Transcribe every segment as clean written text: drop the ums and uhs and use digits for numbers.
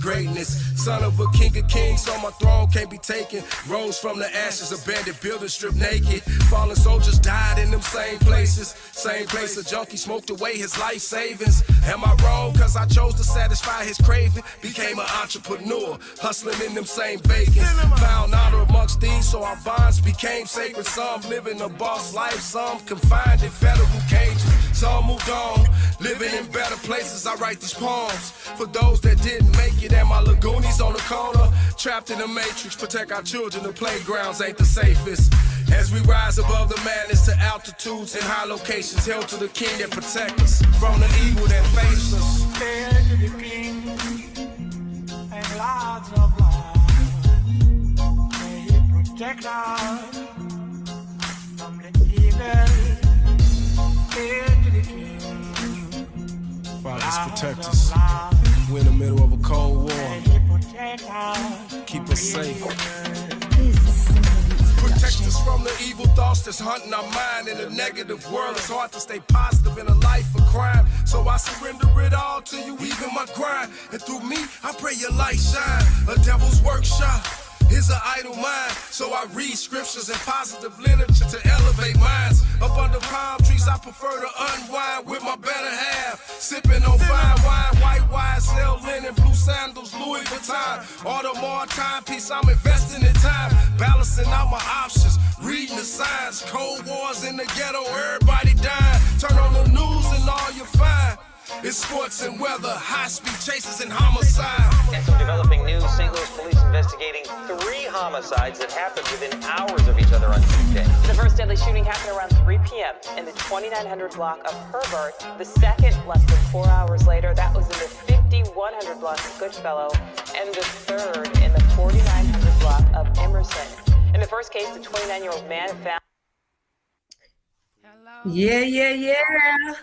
Greatness, son of a king of kings, so my throne can't be taken. Rose from the ashes, abandoned buildings stripped naked. Fallen soldiers died in them same places. Same place a junkie smoked away his life savings. Am I wrong? Cause I chose to satisfy his craving. Became an entrepreneur, hustling in them same vacants. Found honor amongst these, so our bonds became sacred. Some living a boss life, some confined in federal cages. Some moved on, living in better places. I write these poems for those that didn't make it, and my lagoonies on the corner, trapped in the matrix. Protect our children, the playgrounds ain't the safest. As we rise above the madness to altitudes and high locations, held to the king that protect us from the evil that faces us. Hail to the king and lords of life. May he protect us from the evil. Hail to the king. Fathers, protect us. We're in the middle of a cold war. Keep us safe. Protect us from the evil thoughts that's hunting our mind. In a negative world, it's hard to stay positive in a life of crime. So I surrender it all to you, even my grind. And through me, I pray your light shine. A devil's workshop is an idle mind. So I read scriptures and positive literature to elevate minds. Up under palm trees, I prefer to unwind with my better half. Sipping on fine wine, white YSL linen, blue sandals, Louis Vuitton. All the more timepiece, I'm investing in time. Balancing out my options, reading the signs. Cold wars in the ghetto, everybody dying. Turn on the news and all you find it's sports and weather, high-speed chases and homicide. And some developing news, St. Louis police investigating 3 homicides that happened within hours of each other on Tuesday. The first deadly shooting happened around 3 p.m. in the 2900 block of Herbert. The second, less than 4 hours later, that was in the 5100 block of Goodfellow. And the third in the 4900 block of Emerson. In the first case, the 29-year-old man found... Hello. Yeah.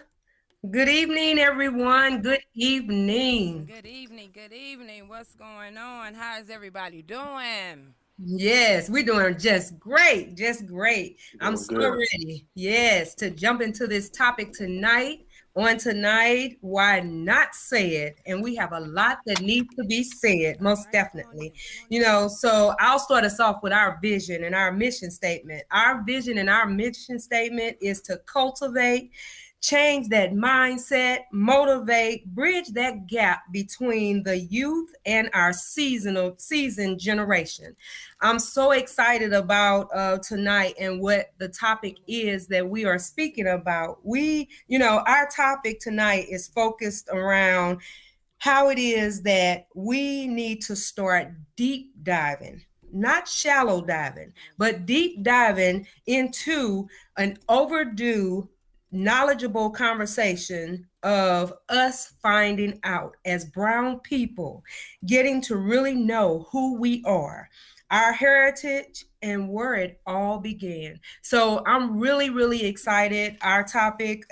Good evening, everyone. Good evening. Good evening. Good evening. What's going on? How is everybody doing? Yes, we're doing just great. Just great. I'm so ready. Yes, to jump into this topic tonight. On tonight, why not say it? And we have a lot that needs to be said, most definitely. You know, so I'll start us off with our vision and our mission statement. Our vision and our mission statement is to cultivate, change that mindset, motivate, bridge that gap between the youth and our seasoned generation. I'm so excited about tonight and what the topic is that we are speaking about. Our topic tonight is focused around how it is that we need to start deep diving. Not shallow diving, but deep diving into an overdue knowledgeable conversation of us finding out as brown people, getting to really know who we are, our heritage, and where it all began. So I'm really, really excited. Our topic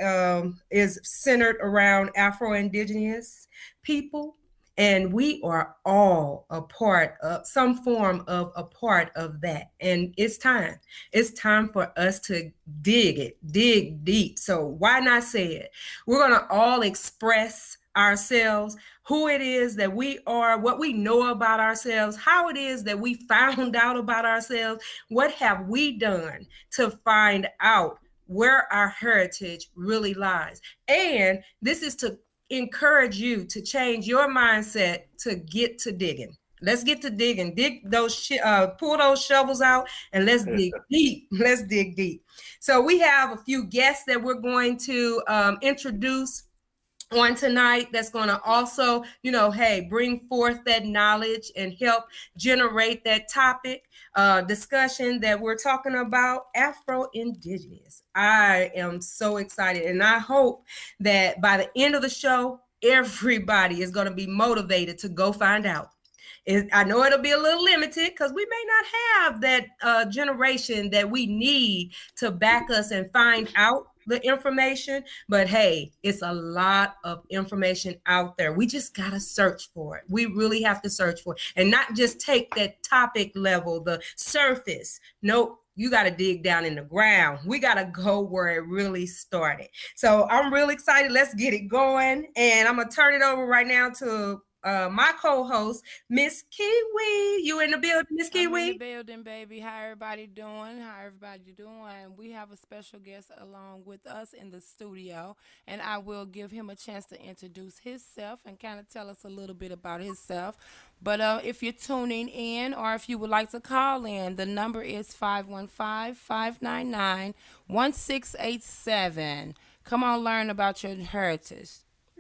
is centered around Afro-Indigenous people. And we are all a part of some form of a part of that. And it's time. It's time for us to dig deep. So why not say it? We're going to all express ourselves, who it is that we are, what we know about ourselves, how it is that we found out about ourselves, what have we done to find out where our heritage really lies. And this is to encourage you to change your mindset to get to digging. Let's get to digging. Dig those, pull those shovels out, and let's dig deep. Let's dig deep. So we have a few guests that we're going to introduce on tonight that's going to also, bring forth that knowledge and help generate that topic discussion that we're talking about, Afro-Indigenous. I am so excited, and I hope that by the end of the show, everybody is going to be motivated to go find out. I know it'll be a little limited because we may not have that generation that we need to back us and find out the information, but hey, it's a lot of information out there. We just got to search for it. We really have to search for it and not just take that topic level, the surface. Nope. You got to dig down in the ground. We got to go where it really started. So I'm really excited. Let's get it going. And I'm going to turn it over right now to my co-host, Miss Kiwi. You in the building, Miss I'm in the Kiwi? building, baby. How everybody doing? How everybody doing? We have a special guest along with us in the studio, and I will give him a chance to introduce himself and kind of tell us a little bit about himself. But if you're tuning in or if you would like to call in, the number is 515-599-1687. Come on, learn about your heritage.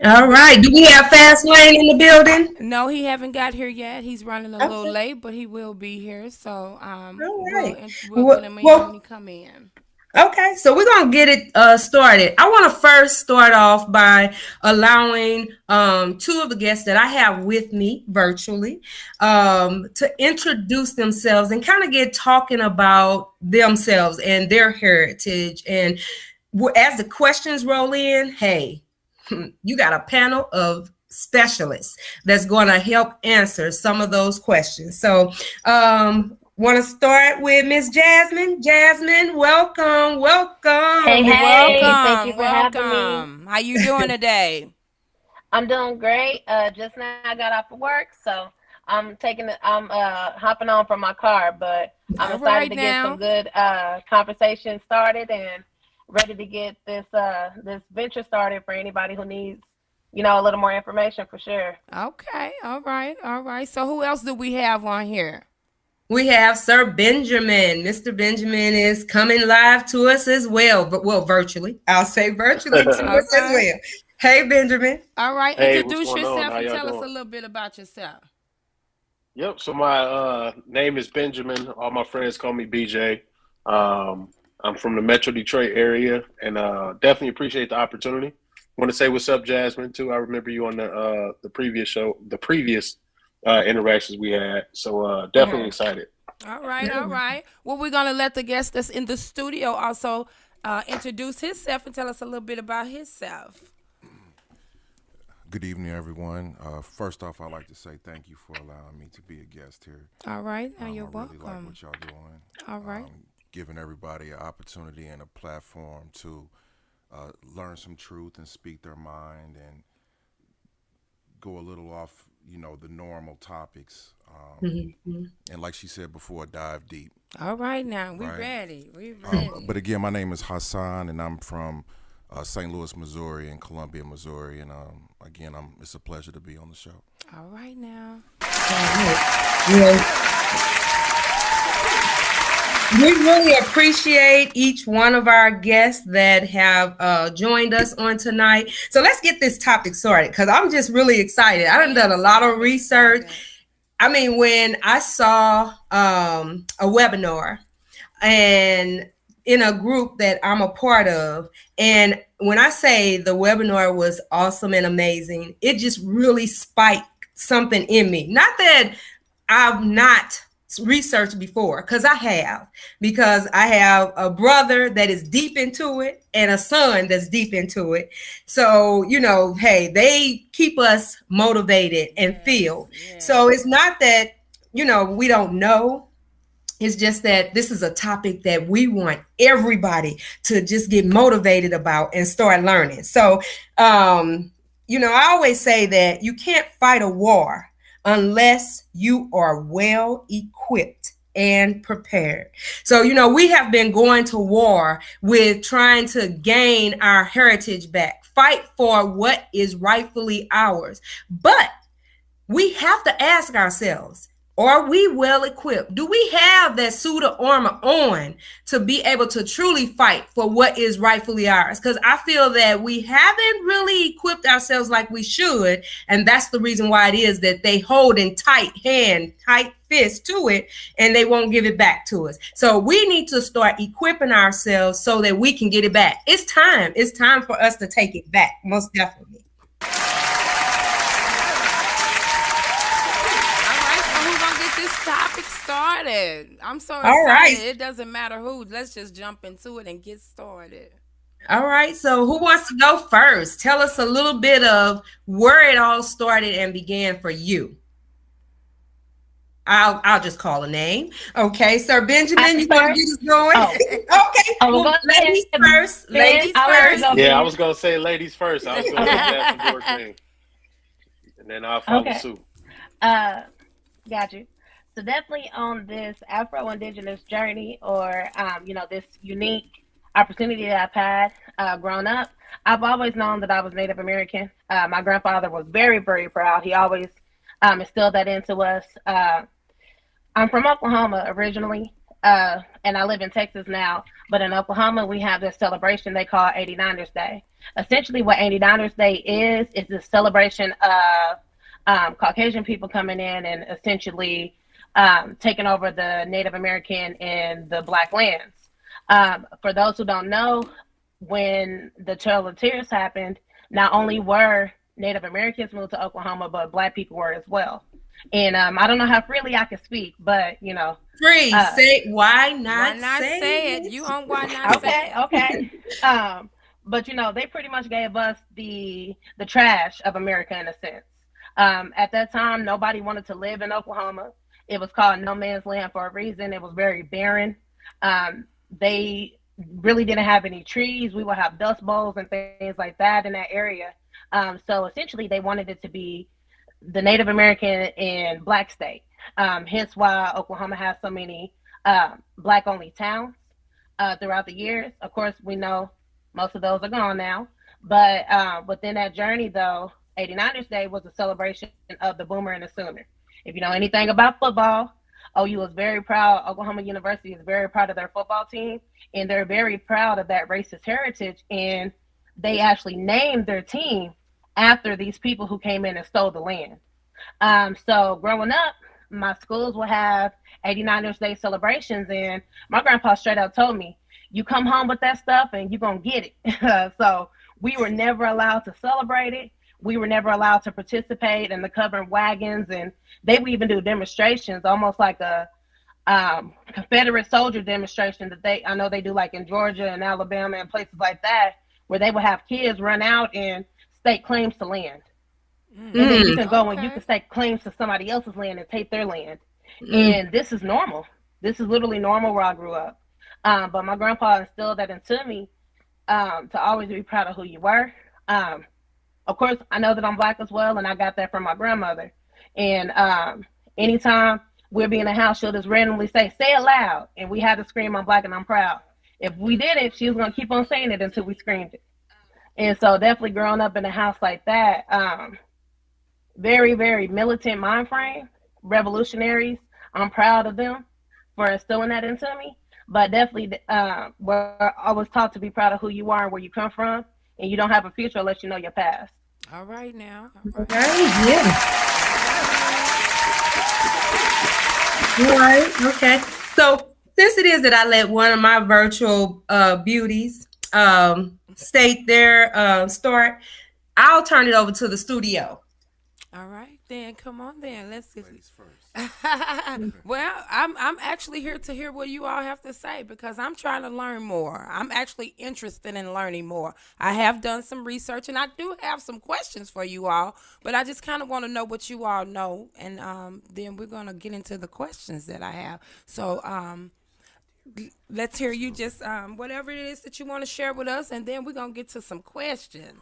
All right. Do we have Fast Lane in the building? No, he haven't got here yet. He's running a little Okay. late, but he will be here. So All we'll right. we'll get him in when he come in. Okay, so we're gonna get it started. I want to first start off by allowing two of the guests that I have with me virtually to introduce themselves and kind of get talking about themselves and their heritage. And as the questions roll in, hey, you got a panel of specialists that's going to help answer some of those questions. So want to start with Miss Jasmine. Jasmine, welcome. Hey, thank you Welcome, for having me. welcome. How you doing today? I'm doing great. Just now I got off of work, so I'm hopping on from my car, but I'm All excited right to get now. some good conversation started and ready to get this venture started for anybody who needs, a little more information for sure. Okay, all right. So who else do we have on here? We have Sir Benjamin. Mr. Benjamin is coming live to us as well, but virtually. I'll say virtually to us as well. Hey, Benjamin. All right, Hey, introduce what's going on? yourself How and y'all tell us doing? a little bit about yourself. Yep. So my name is Benjamin. All my friends call me BJ. I'm from the Metro Detroit area, and definitely appreciate the opportunity. Want to say what's up, Jasmine, too. I remember you on the previous show, the previous interactions we had. So definitely excited. All right. Well, we're gonna let the guest that's in the studio also introduce himself and tell us a little bit about himself. Good evening, everyone. First off, I'd like to say thank you for allowing me to be a guest here. All right, now you're I really welcome. like what y'all doing. All right. Giving everybody an opportunity and a platform to learn some truth and speak their mind and go a little off, the normal topics. And like she said before, dive deep. All right, now we Right. ready. We ready. But again, my name is Hassan, and I'm from St. Louis, Missouri, and Columbia, Missouri. And again, it's a pleasure to be on the show. All right now. We really appreciate each one of our guests that have joined us on tonight. So let's get this topic started because I'm just really excited. I done a lot of research. I mean, when I saw a webinar and in a group that I'm a part of, and when I say the webinar was awesome and amazing, it just really spiked something in me. Not that I've not researched before, because I have a brother that is deep into it and a son that's deep into it. So, hey, they keep us motivated and filled. So it's not that, we don't know. It's just that this is a topic that we want everybody to just get motivated about and start learning. So, I always say that you can't fight a war unless you are well equipped and prepared. So, we have been going to war with trying to gain our heritage back, fight for what is rightfully ours. But we have to ask ourselves, are we well equipped? Do we have that suit of armor on to be able to truly fight for what is rightfully ours? Because I feel that we haven't really equipped ourselves like we should. And that's the reason why it is that they hold in tight fist to it, and they won't give it back to us. So we need to start equipping ourselves so that we can get it back. It's time. It's time for us to take it back, most definitely. Topic started. I'm so excited. All right. It doesn't matter who. Let's just jump into it and get started. All right. So who wants to go first? Tell us a little bit of where it all started and began for you. I'll just call a name. Okay, Sir Benjamin, you want to get us going? Oh. Okay. Well, ladies first. Ladies first. Yeah, I was gonna say ladies first. I was gonna let that thing. and then I'll follow Okay. suit. Uh, got you. So definitely on this Afro-Indigenous journey, or this unique opportunity that I've had growing up, I've always known that I was Native American. My grandfather was very, very proud. He always instilled that into us. I'm from Oklahoma originally, and I live in Texas now. But in Oklahoma, we have this celebration they call 89ers Day. Essentially, what 89ers Day is this celebration of Caucasian people coming in and essentially taking over the Native American and the Black lands. For those who don't know, when the Trail of Tears happened, not only were Native Americans moved to Oklahoma, but Black people were as well. And I don't know how freely I can speak, but Free, say why Why not not say say it? it? You on why not say okay, it? okay. But they pretty much gave us the trash of America in a sense. At that time, nobody wanted to live in Oklahoma. It was called no man's land for a reason. It was very barren. They really didn't have any trees. We would have dust bowls and things like that in that area. So essentially, they wanted it to be the Native American and Black state. Hence why Oklahoma has so many Black-only towns throughout the years. Of course, we know most of those are gone now. But within that journey, though, 89ers Day was a celebration of the Boomer and the Sooner. If you know anything about football, OU is very proud. Oklahoma University is very proud of their football team, and they're very proud of that racist heritage. And they actually named their team after these people who came in and stole the land. So growing up, my schools will have 89ers Day celebrations, and my grandpa straight up told me, you come home with that stuff and you're going to get it. So we were never allowed to celebrate it. We were never allowed to participate in the covered wagons, and they would even do demonstrations, almost like a Confederate soldier demonstration that I know they do like in Georgia and Alabama and places like that, where they would have kids run out and stake claims to land. And then you can go and you can stake claims to somebody else's land and take their land. And this is normal. This is literally normal where I grew up. But my grandpa instilled that into me to always be proud of who you were. Of course, I know that I'm Black as well, and I got that from my grandmother. And anytime we'll be in the house, she'll just randomly say it loud. And we had to scream, I'm Black and I'm proud. If we didn't, she was going to keep on saying it until we screamed it. And so definitely growing up in a house like that, very, very militant mind frame, revolutionaries. I'm proud of them for instilling that into me. But definitely, we're always taught to be proud of who you are and where you come from. And you don't have a future unless you know your past. All right now. Right, yeah. All right, okay. So since it is that I let one of my virtual beauties state their start, I'll turn it over to the studio. All right, then come on then. Let's get Ladies first. Well, I'm actually here to hear what you all have to say because I'm trying to learn more. I'm actually interested in learning more. I have done some research and I do have some questions for you all, but I just kind of want to know what you all know, and then we're going to get into the questions that I have. So let's hear you just whatever it is that you want to share with us, and then we're going to get to some questions.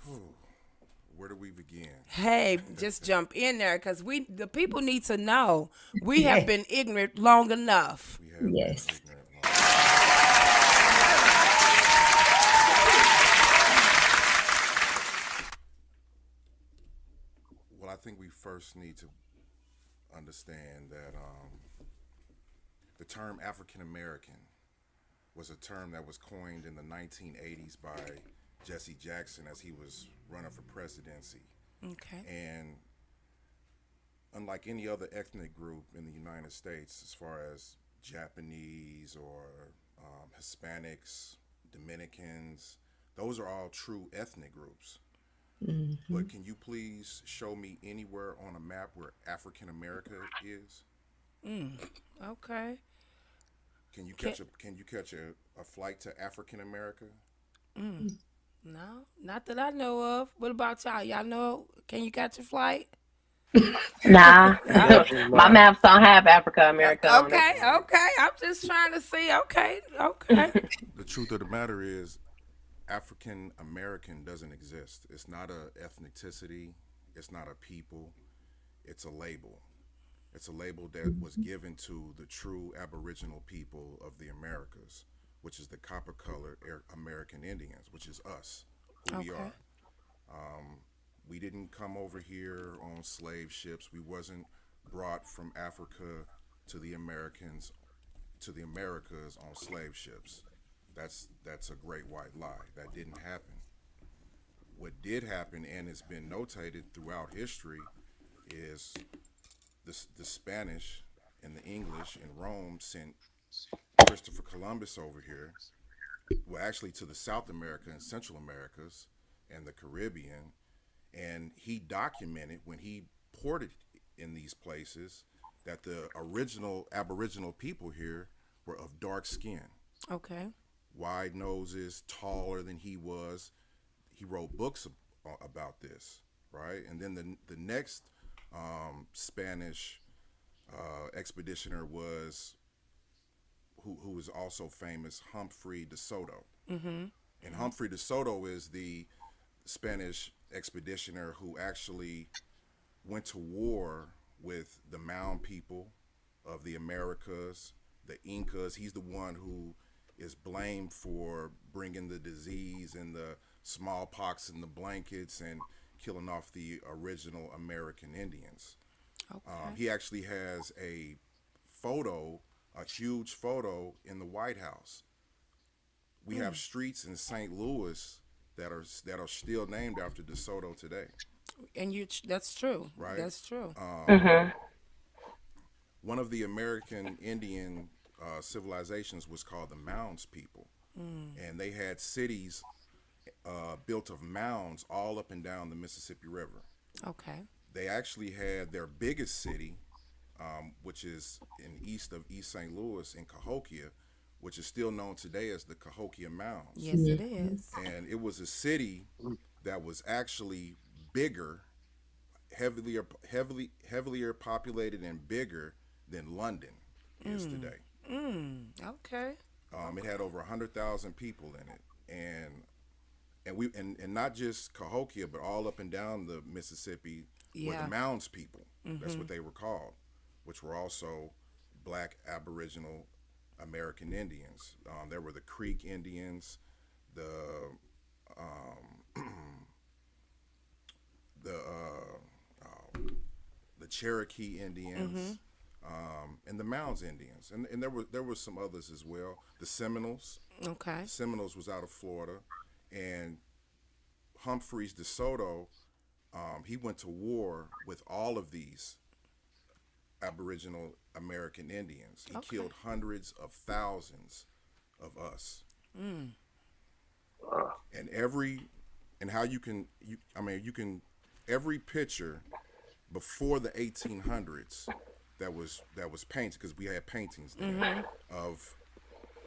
Where do we begin? Hey, just jump in there because the people need to know we have been ignorant long enough. Yes. Well, I think we first need to understand that the term African American was a term that was coined in the 1980s by Jesse Jackson as he was running for presidency. Okay. And unlike any other ethnic group in the United States, as far as Japanese or Hispanics, Dominicans, those are all true ethnic groups. Mm-hmm. But can you please show me anywhere on a map where African America is? Okay. Can you catch a flight to African America? No, not that I know of. What about y'all? Y'all know? Can you catch a flight? Nah, my maps don't have Africa America on it. Okay. I'm just trying to see. Okay. The truth of the matter is, African American doesn't exist. It's not a ethnicity. It's not a people. It's a label. It's a label that was given to the true Aboriginal people of the Americas, which is the copper-colored American Indians, which is us, who we are. We didn't come over here on slave ships. We wasn't brought from Africa to the Americans, to the Americas on slave ships. That's a great white lie. That didn't happen. What did happen, and it's been notated throughout history, is the Spanish and the English in Rome sent Christopher Columbus over here, well, actually to the South America and Central Americas and the Caribbean, and he documented when he ported in these places that the original Aboriginal people here were of dark skin. Okay. Wide noses, taller than he was. He wrote books about this, right? And then the next Spanish expeditioner was who was also famous, Humphrey de Soto. Mm-hmm. And Humphrey de Soto is the Spanish expeditioner who actually went to war with the Mound people of the Americas, the Incas. He's the one who is blamed for bringing the disease and the smallpox in the blankets and killing off the original American Indians. Okay. He actually has a photo, a huge photo in the White House. We have streets in St. Louis that are still named after DeSoto today. And that's true. Right? That's true. One of the American Indian civilizations was called the Mounds people. And they had cities built of mounds all up and down the Mississippi River. Okay. They actually had their biggest city, which is east of East St. Louis in Cahokia, which is still known today as the Cahokia Mounds. Yes, it is. And it was a city that was actually bigger, heavilier populated and bigger than London is today. Okay. It had over 100,000 people in it, and not just Cahokia, but all up and down the Mississippi were the Mounds people. That's what they were called, which were also Black Aboriginal American Indians. There were the Creek Indians, the Cherokee Indians, and the Mounds Indians, and there were some others as well. The Seminoles. Okay. Seminoles was out of Florida, and Humphreys de Soto, he went to war with all of these Aboriginal American Indians. He killed hundreds of thousands of us. And how you can every picture before the 1800s that was painted, because we had paintings there of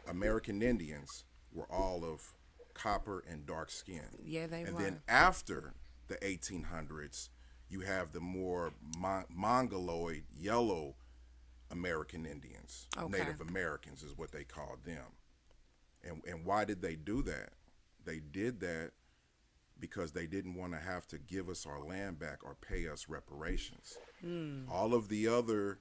American Indians, were all of copper and dark skin. Yeah, they were. And then after the 1800s, you have the more mongoloid yellow American Indians. Native Americans is what they called them. And why did they do that? They did that because they didn't want to have to give us our land back or pay us reparations. All of the other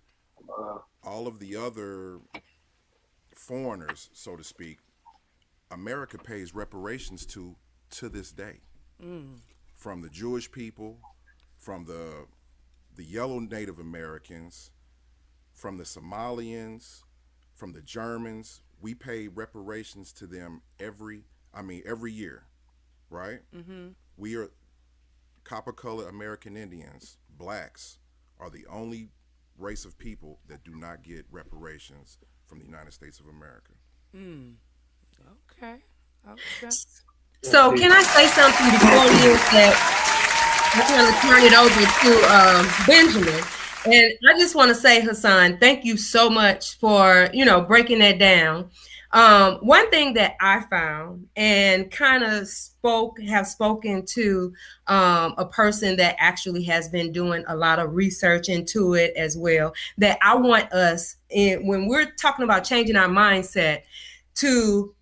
foreigners, so to speak, America pays reparations to this day. From the Jewish people, from the yellow Native Americans, from the Somalians, from the Germans. We pay reparations to them every year, right? We are copper-colored American Indians, blacks, are the only race of people that do not get reparations from the United States of America. Okay. So can I say something before you that I kind of turn it over to Benjamin? And I just want to say, Hassan, thank you so much for, breaking that down. One thing that I found and kind of have spoken to a person that actually has been doing a lot of research into it as well, that I want us, when we're talking about changing our mindset, to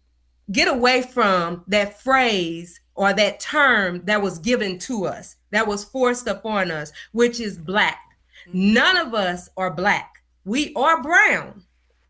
get away from that phrase or that term that was given to us, that was forced upon us, which is Black. None of us are black. We are brown.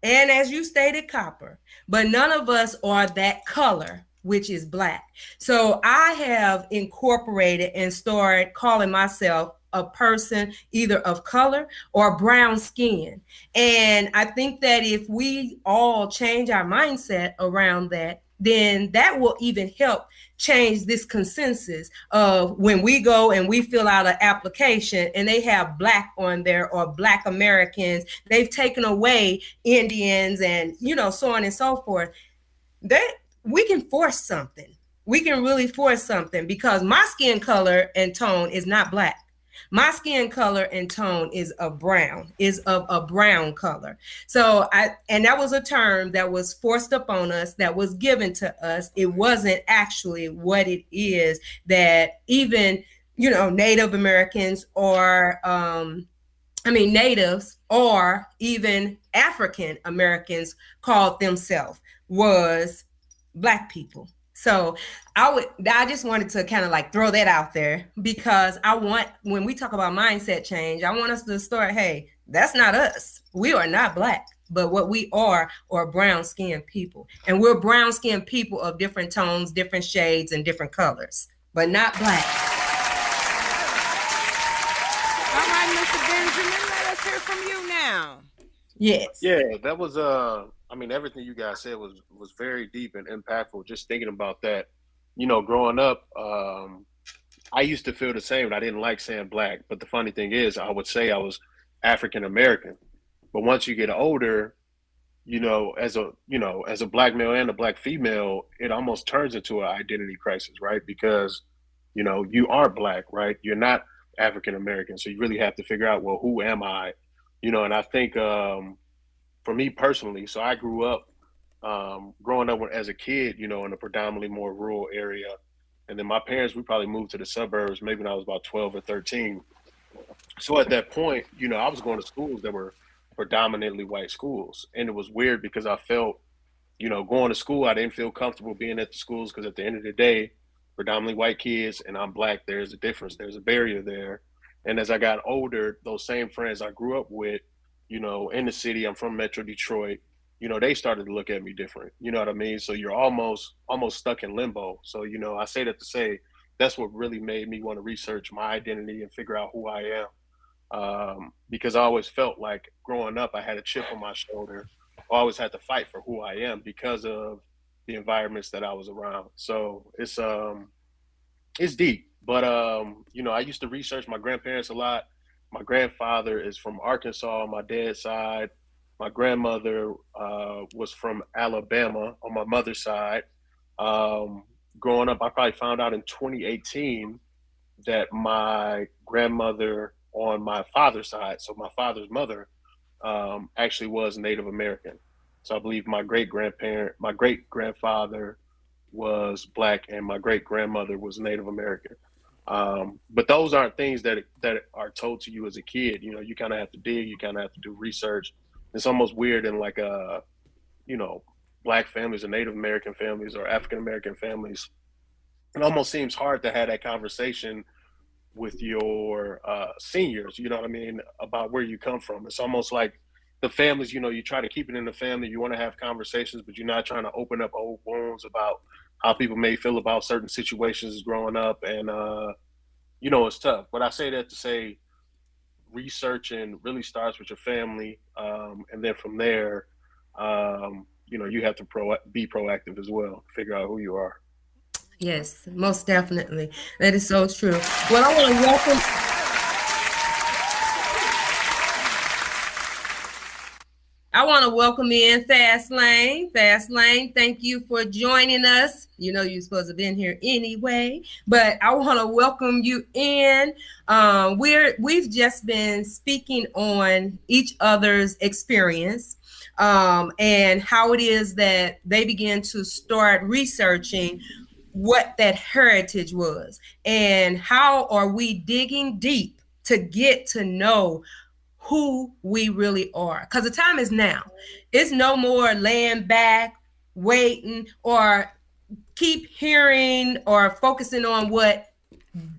And as you stated, copper, but none of us are that color, which is black. So I have incorporated and started calling myself a person either of color or brown skin. And I think that if we all change our mindset around that, then that will even help change this consensus of when we go and we fill out an application and they have black on there or black Americans, they've taken away Indians and, you know, so on and so forth. That we can force something. We can really force something because my skin color and tone is not black. My skin color and tone is of a brown color. So and that was a term that was forced upon us, that was given to us. It wasn't actually what it is that even, you know, Native Americans or, natives or even African Americans called themselves was black people. So I just wanted to kind of like throw that out there because when we talk about mindset change, I want us to start, hey, that's not us. We are not black, but what we are brown skinned people. And we're brown skinned people of different tones, different shades, and different colors, but not black. All right, Mr. Benjamin, let us hear from you now. Yes. Yeah, that was everything you guys said was very deep and impactful. Just thinking about that, you know, growing up, I used to feel the same. I didn't like saying black, but the funny thing is, I would say I was African American. But once you get older, you know, as a black male and a black female, it almost turns into an identity crisis, right? Because, you know, you are black, right? You're not African American, so you really have to figure out, well, who am I? You know, and I think for me personally, so I grew up growing up as a kid, you know, in a predominantly more rural area. And then my parents, we probably moved to the suburbs maybe when I was about 12 or 13. So at that point, you know, I was going to schools that were predominantly white schools. And it was weird because I felt, you know, going to school, I didn't feel comfortable being at the schools because at the end of the day, predominantly white kids and I'm black, there's a difference. There's a barrier there. And as I got older, those same friends I grew up with, you know, in the city, I'm from Metro Detroit, you know, they started to look at me different. You know what I mean? So you're almost stuck in limbo. So, you know, I say that to say that's what really made me want to research my identity and figure out who I am. Because I always felt like growing up, I had a chip on my shoulder. I always had to fight for who I am because of the environments that I was around. So it's deep. But you know, I used to research my grandparents a lot. My grandfather is from Arkansas on my dad's side. My grandmother was from Alabama on my mother's side. Growing up, I probably found out in 2018 that my grandmother on my father's side, so my father's mother, actually was Native American. So I believe my great grandfather was black and my great grandmother was Native American. But those aren't things that are told to you as a kid. You know, you kind of have to dig, you kind of have to do research. It's almost weird in like you know, black families or Native American families or African American families. It almost seems hard to have that conversation with your seniors, you know what I mean, about where you come from. It's almost like the families, you know, you try to keep it in the family, you want to have conversations, but you're not trying to open up old wounds about how people may feel about certain situations growing up. And, you know, it's tough. But I say that to say researching really starts with your family. And then from there, you know, you have to be proactive as well, figure out who you are. Yes, most definitely. That is so true. Well, I want to welcome. In Fast Lane. Fast Lane, thank you for joining us. You know you're supposed to have been here anyway, but I want to welcome you in. We've just been speaking on each other's experience and how it is that they began to start researching what that heritage was and how are we digging deep to get to know who we really are, because the time is now. It's no more laying back, waiting, or keep hearing or focusing on what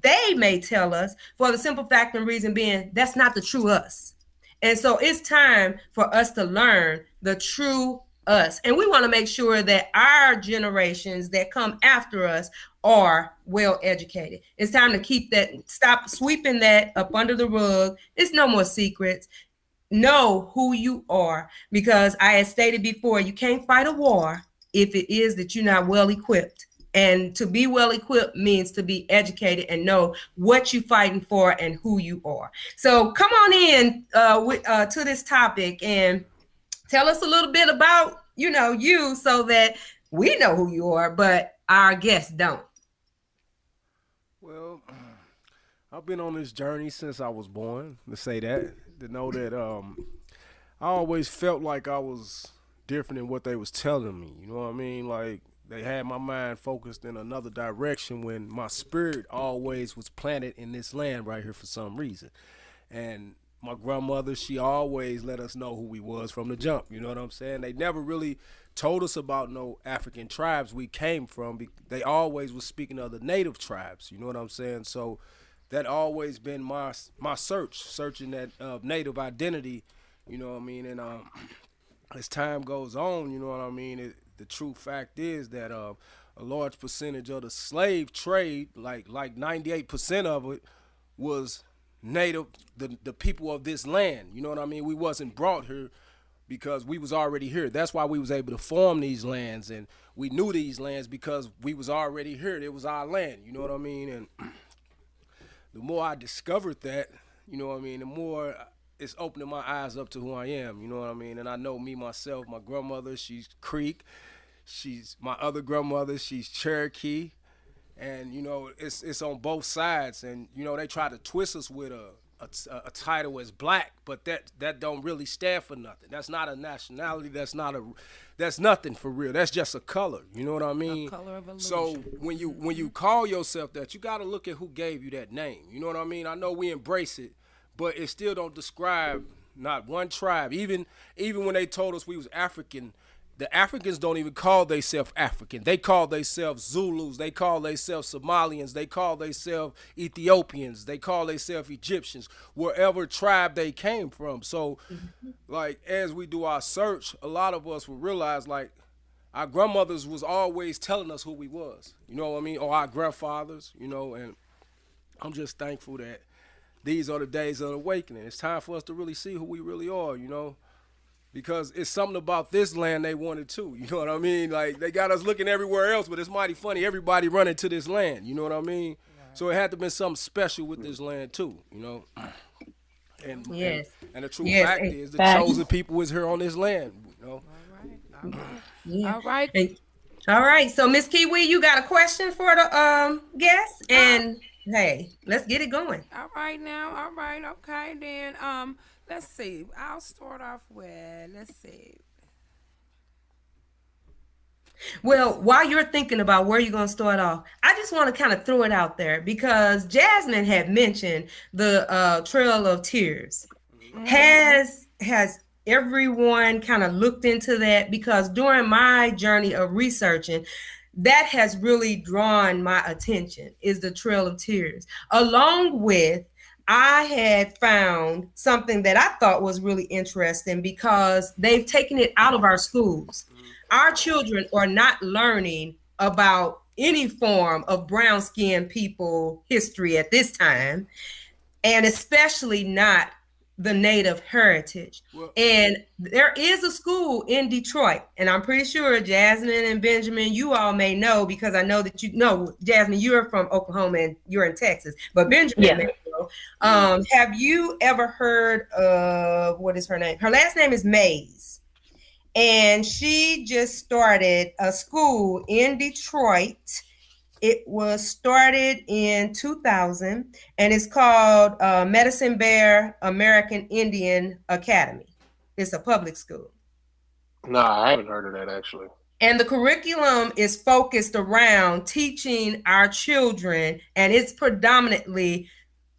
they may tell us, for the simple fact and reason being that's not the true us. And so it's time for us to learn the true us. And we want to make sure that our generations that come after us are well educated. It's time to keep that, stop sweeping that up under the rug. It's no more secrets. Know who you are, because I had stated before, you can't fight a war if it is that you're not well equipped. And to be well equipped means to be educated and know what you're fighting for and who you are. So come on in to this topic and tell us a little bit about, you, so that we know who you are, but our guests don't. Well, I've been on this journey since I was born, to say that, to know that I always felt like I was different than what they was telling me. You know what I mean? Like, they had my mind focused in another direction when my spirit always was planted in this land right here for some reason. And my grandmother, she always let us know who we was from the jump. You know what I'm saying? They never really told us about no African tribes we came from. They always was speaking of the native tribes. You know what I'm saying? So that always been my searching that native identity. You know what I mean? And as time goes on, you know what I mean, the true fact is that a large percentage of the slave trade, like 98% of it, was native, the people of this land. You know what I mean? We wasn't brought here because we was already here. That's why we was able to form these lands, and we knew these lands because we was already here. It was our land. You know what I mean? And the more I discovered that, you know what I mean, the more it's opening my eyes up to who I am, you know what I mean? And I know me, myself, my grandmother, she's Creek. She's my other grandmother, she's Cherokee. And, you know, it's on both sides. And, you know, they try to twist us with a title as black, but that don't really stand for nothing. That's not a nationality. That's nothing for real. That's just a color. You know what I mean? A color of illusion. So when you call yourself that, you got to look at who gave you that name. You know what I mean? I know we embrace it, but it still don't describe not one tribe. Even when they told us we was African, the Africans don't even call themselves African. They call themselves Zulus. They call themselves Somalians. They call themselves Ethiopians. They call themselves Egyptians, wherever tribe they came from. So, like, as we do our search, a lot of us will realize, like, our grandmothers was always telling us who we was. You know what I mean? Or our grandfathers, you know, and I'm just thankful that these are the days of awakening. It's time for us to really see who we really are, you know, because it's something about this land they wanted too. You know what I mean? Like, they got us looking everywhere else, but it's mighty funny. Everybody running to this land. You know what I mean? Right. So it had to be something special with this land too, you know. And yes. And the true fact is the chosen people is here on this land, you know. All right. Yeah. All right. All right. So Miss Kiwi, you got a question for the guest? And hey, let's get it going. All right now. All right. Okay then. Let's see. I'll start off with, let's see. Well, while you're thinking about where you're going to start off, I just want to kind of throw it out there because Jasmine had mentioned the Trail of Tears. Has everyone kind of looked into that? Because during my journey of researching, that has really drawn my attention, is the Trail of Tears. Along with, I had found something that I thought was really interesting because they've taken it out of our schools. Our children are not learning about any form of brown-skinned people history at this time, and especially not the Native heritage. Well, and there is a school in Detroit, and I'm pretty sure Jasmine and Benjamin, you all may know, because I know that you know, Jasmine, you're from Oklahoma and you're in Texas, but Benjamin may know. Have you ever heard of, what is her name? Her last name is Mays, and she just started a school in Detroit. It was started in 2000, and it's called Medicine Bear American Indian Academy. It's a public school. No, I haven't heard of that, actually. And the curriculum is focused around teaching our children, and it's predominantly,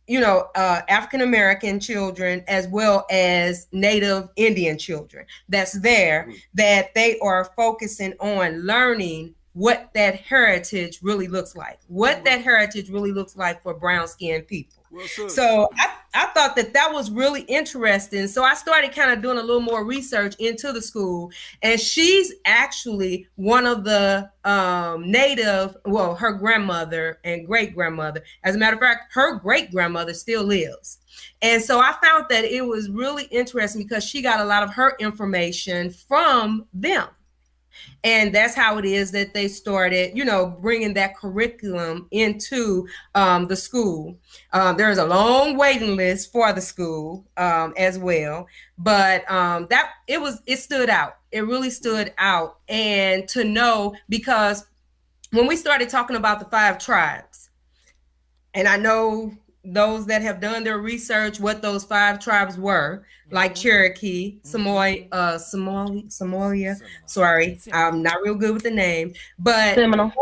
you know, African-American children as well as Native Indian children that's there, that they are focusing on learning what that heritage really looks like, what that heritage really looks like for brown-skinned people. So I thought that was really interesting. So I started kind of doing a little more research into the school, and she's actually one of the native, well, her grandmother and great-grandmother. As a matter of fact, her great-grandmother still lives. And so I found that it was really interesting because she got a lot of her information from them. And that's how it is that they started, you know, bringing that curriculum into the school. There's a long waiting list for the school as well, but it stood out. It really stood out. And to know, because when we started talking about the 5 tribes, and I know those that have done their research, what those 5 tribes were, like Cherokee, Somalia. Sorry, I'm not real good with the name, but Seminole.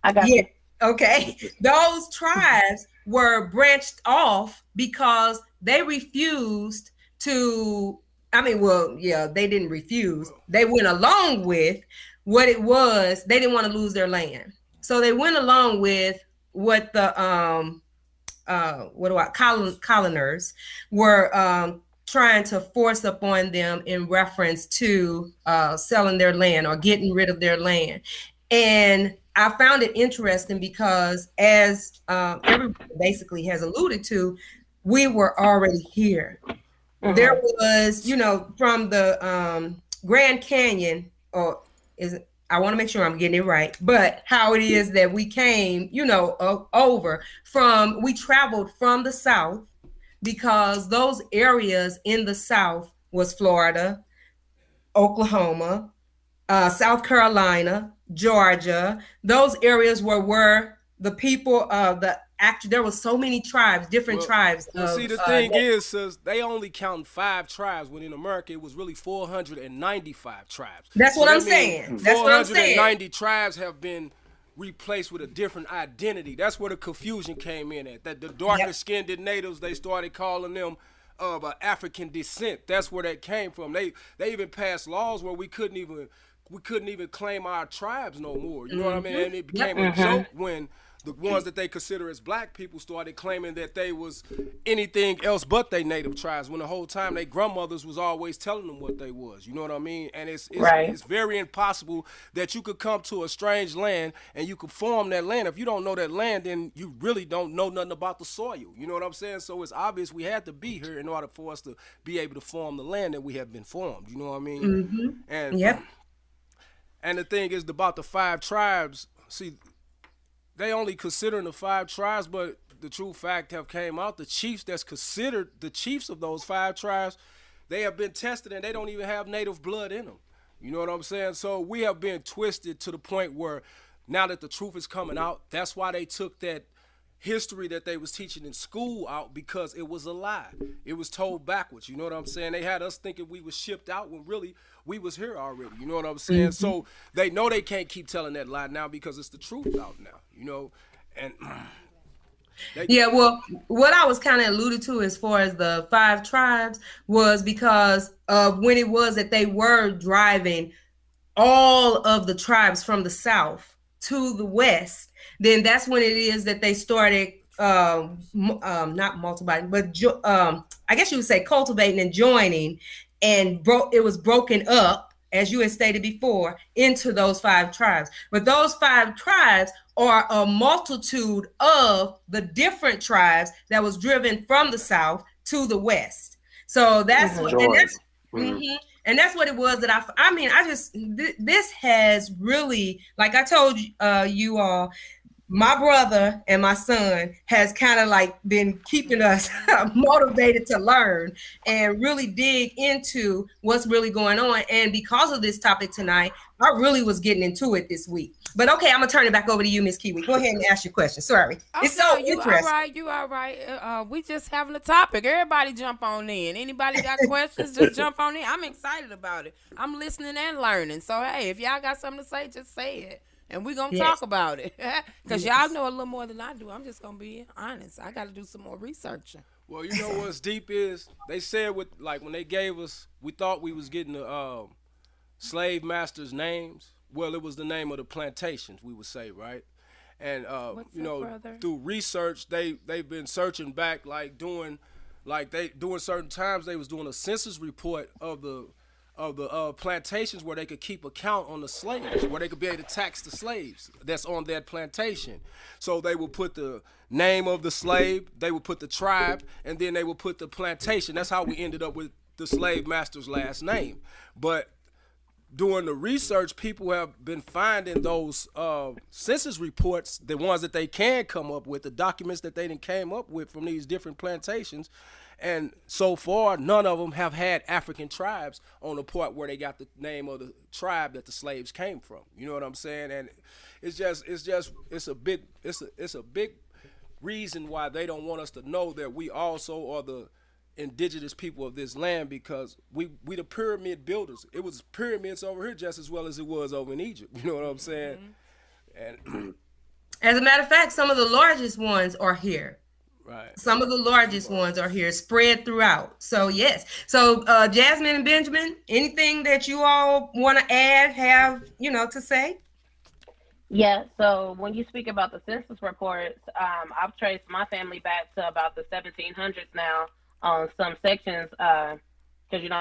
I got you. Okay, those tribes were branched off because they refused to. I mean, well, yeah, they didn't refuse. They went along with what it was. They didn't want to lose their land, so they went along with what the coloners were trying to force upon them in reference to selling their land or getting rid of their land. And I found it interesting because, as everyone basically has alluded to, we were already here. Mm-hmm. There was, you know, from the Grand Canyon, or I want to make sure I'm getting it right, but how it is that we came, you know, we traveled from the South, because those areas in the South was Florida, Oklahoma, South Carolina, Georgia. Those areas were where the people there was so many tribes, different tribes. See, the thing is, they only count 5 tribes, when in America it was really 495 tribes. That's what I'm saying. That's what I'm saying. 490 tribes have been replaced with a different identity. That's where the confusion came in at. That the darker skinned natives, they started calling them of African descent. That's where that came from. They even passed laws where we couldn't even claim our tribes no more. You know what I mean? And it became a joke when the ones that they consider as black people started claiming that they was anything else but they native tribes, when the whole time their grandmothers was always telling them what they was. You know what I mean? And it's very impossible that you could come to a strange land and you could form that land. If you don't know that land, then you really don't know nothing about the soil. You know what I'm saying? So it's obvious we had to be here in order for us to be able to form the land that we have been formed. You know what I mean? Mm-hmm. And the thing is about the 5 tribes, see, they only considering the 5 tribes, but the true fact have came out. The chiefs that's considered the chiefs of those 5 tribes, they have been tested and they don't even have native blood in them. You know what I'm saying? So we have been twisted to the point where now that the truth is coming out, that's why they took that history that they was teaching in school out, because it was a lie. It was told backwards. You know what I'm saying? They had us thinking we was shipped out when really we was here already. You know what I'm saying? Mm-hmm. So they know they can't keep telling that lie now because it's the truth out now. You know, and well, what I was kind of alluded to as far as the 5 tribes was because of when it was that they were driving all of the tribes from the South to the West. Then that's when it is that they started not multiplying, but I guess you would say cultivating and joining, and it was broken up, as you had stated before, into those 5 tribes. But those 5 tribes are a multitude of the different tribes that was driven from the South to the West. So that's and that's what it was that I mean, this has really, like I told you all, my brother and my son has kind of like been keeping us motivated to learn and really dig into what's really going on. And because of this topic tonight, I really was getting into it this week. But okay, I'm gonna turn it back over to you, Miss Kiwi. Go ahead and ask your question. Sorry, it's so interesting. You all right? We just having a topic. Everybody jump on in. Anybody got questions? Just jump on in. I'm excited about it. I'm listening and learning. So hey, if y'all got something to say, just say it. And we're going to talk about it. Because y'all know a little more than I do. I'm just going to be honest. I got to do some more researching. Well, you know what's deep is, they said when they gave us, we thought we was getting the slave masters' names. well, it was the name of the plantations, we would say, right? And What's you up, know, brother? through research, they've been searching back, like during certain times they was doing a census report of the plantations where they could keep account on the slaves, where they could be able to tax the slaves that's on that plantation. So they would put the name of the slave, they would put the tribe, and then they would put the plantation. That's how we ended up with the slave master's last name. But during the research, people have been finding those census reports, the ones that they can come up with, the documents that they done came up with from these different plantations. And so far, none of them have had African tribes on the part where they got the name of the tribe that the slaves came from. You know what I'm saying? And it's a big reason why they don't want us to know that we also are the indigenous people of this land, because we the pyramid builders. It was pyramids over here just as well as it was over in Egypt. You know what I'm saying? And as a matter of fact, some of the largest ones are here. Right. Some of the largest ones are here, spread throughout. So yes. So Jasmine and Benjamin, anything that you all want to add, have to say? Yeah, so when you speak about the census reports, I've traced my family back to about the 1700s now on some sections, because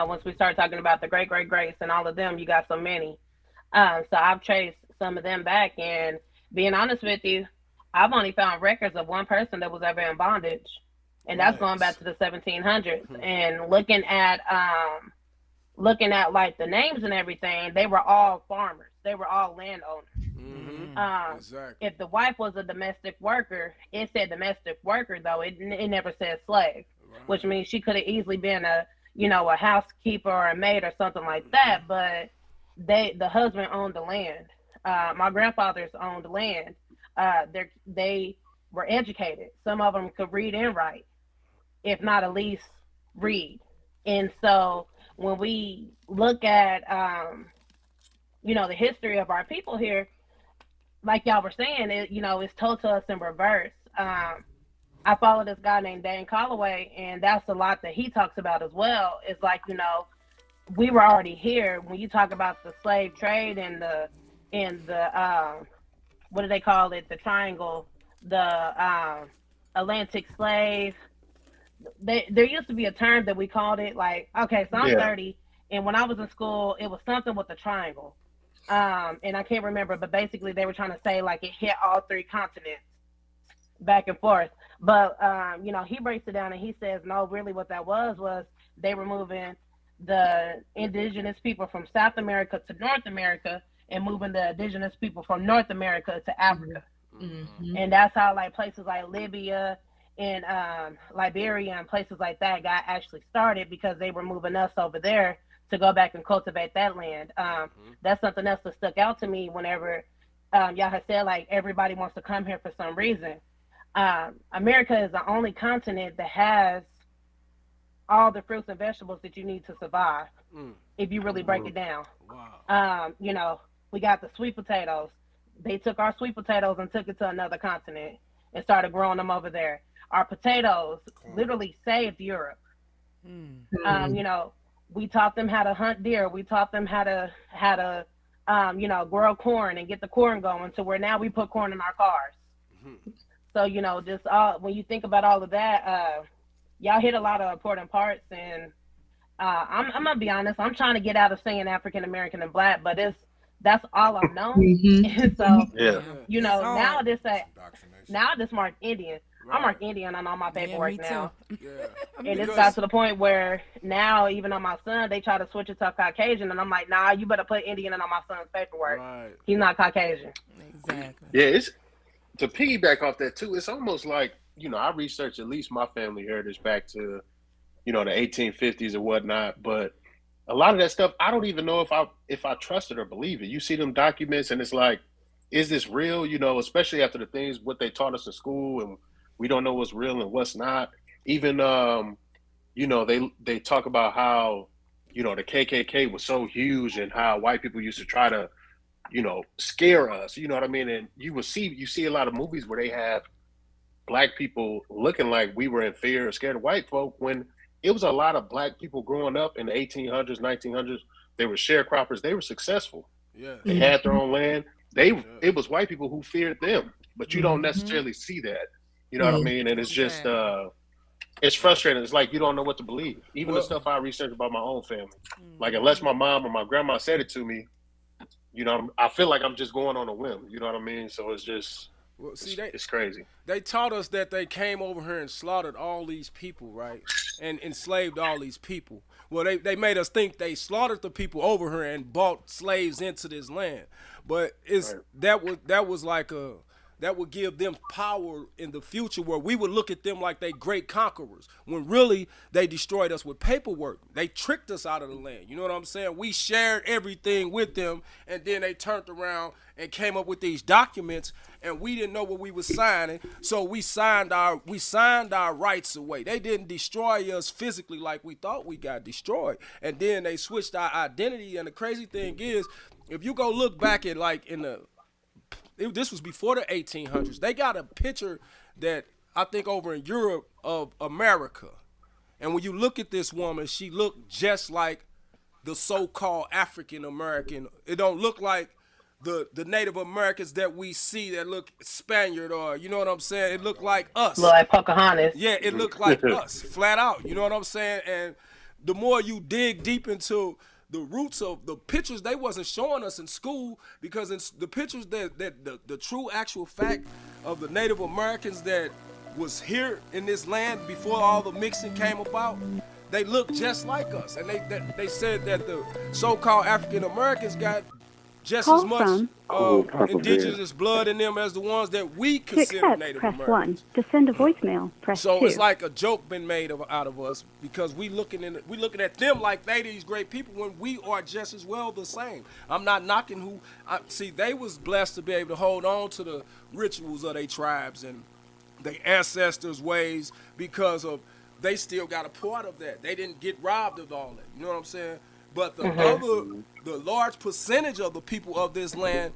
once we start talking about the greats and all of them, you got so many. So I've traced some of them back, and being honest with you, I've only found records of one person that was ever in bondage, and that's going back to the 1700s. And looking at like the names and everything, they were all farmers. They were all landowners. Exactly. If the wife was a domestic worker, it said domestic worker, though it never said slave, which means she could have easily been a housekeeper or a maid or something like that. But the husband owned the land. My grandfathers owned the land. They were educated. Some of them could read and write, if not at least read. And so when we look at the history of our people here, like y'all were saying, it's told to us in reverse. I follow this guy named Dan Colloway, and that's a lot that he talks about as well. It's like, we were already here. When you talk about the slave trade and the what do they call it? The triangle, the Atlantic slave. There used to be a term that we called it, like, okay, so I'm 30, and when I was in school, it was something with the triangle. And I can't remember, but basically they were trying to say like it hit all three continents back and forth. But, he breaks it down and he says, no, really what that was they were moving the indigenous people from South America to North America and moving the indigenous people from North America to Africa. Mm-hmm. And that's how like places like Libya and Liberia and places like that got actually started, because they were moving us over there to go back and cultivate that land. That's something else that stuck out to me whenever y'all had said like everybody wants to come here for some reason. America is the only continent that has all the fruits and vegetables that you need to survive, if you really break it down. Wow. We got the sweet potatoes. They took our sweet potatoes and took it to another continent and started growing them over there. Our potatoes literally saved Europe. We taught them how to hunt deer. We taught them how to grow corn and get the corn going to where now we put corn in our cars. So, just when you think about all of that, y'all hit a lot of important parts. And I'm going to be honest, I'm trying to get out of saying African American and Black, but that's all I've known. And so, now this marks Indian. Right. I mark Indian on all my paperwork now. And it's got to the point where now, even on my son, they try to switch it to Caucasian. And I'm like, nah, you better put Indian on my son's paperwork. Right. He's not Caucasian. Exactly. Yeah, it's to piggyback off that too. It's almost like, I researched at least my family heritage back to, the 1850s and whatnot. But a lot of that stuff, I don't even know if I trust it or believe it. You see them documents and it's like, is this real? Especially after the things, what they taught us in school, and we don't know what's real and what's not. Even, they talk about how, the KKK was so huge and how white people used to try to, scare us. You know what I mean? And you see a lot of movies where they have Black people looking like we were in fear or scared of white folk, when it was a lot of Black people growing up in the 1800s, 1900s. They were sharecroppers. They were successful. They had their own land. It was white people who feared them, but you don't necessarily see that. You know what I mean? And it's just it's frustrating. It's like you don't know what to believe. Even the stuff I research about my own family. Like unless my mom or my grandma said it to me, you know, I feel like I'm just going on a whim. You know what I mean? So it's just it's crazy. They taught us that they came over here and slaughtered all these people, right? And enslaved all these people. Well, they made us think they slaughtered the people over here and bought slaves into this land. But that was like that would give them power in the future where we would look at them like they great conquerors when really they destroyed us with paperwork. They tricked us out of the land. You know what I'm saying? We shared everything with them, and then they turned around and came up with these documents, and we didn't know what we were signing, so we signed our rights away. They didn't destroy us physically like we thought we got destroyed, and then they switched our identity. And the crazy thing is, if you go look back at this was before the 1800s. They got a picture that I think over in Europe of America. And when you look at this woman, she looked just like the so-called African American. It don't look like the Native Americans that we see that look Spaniard, or you know what I'm saying? It looked like us. Like Pocahontas. Yeah, it looked like us, flat out. You know what I'm saying? And the more you dig deep into the roots of the pictures, they wasn't showing us in school, because in the pictures that the true actual fact of the Native Americans that was here in this land before all the mixing came about, they looked just like us. And they said that the so-called African Americans got just as much indigenous blood in them as the ones that we consider Native Americans. To send a voicemail, press 2. So it's like a joke been made out of us, because we looking at them like they these great people when we are just as well the same. I'm not knocking see, they was blessed to be able to hold on to the rituals of their tribes and their ancestors' ways, because of they still got a part of that. They didn't get robbed of all that. You know what I'm saying? But the large percentage of the people of this land,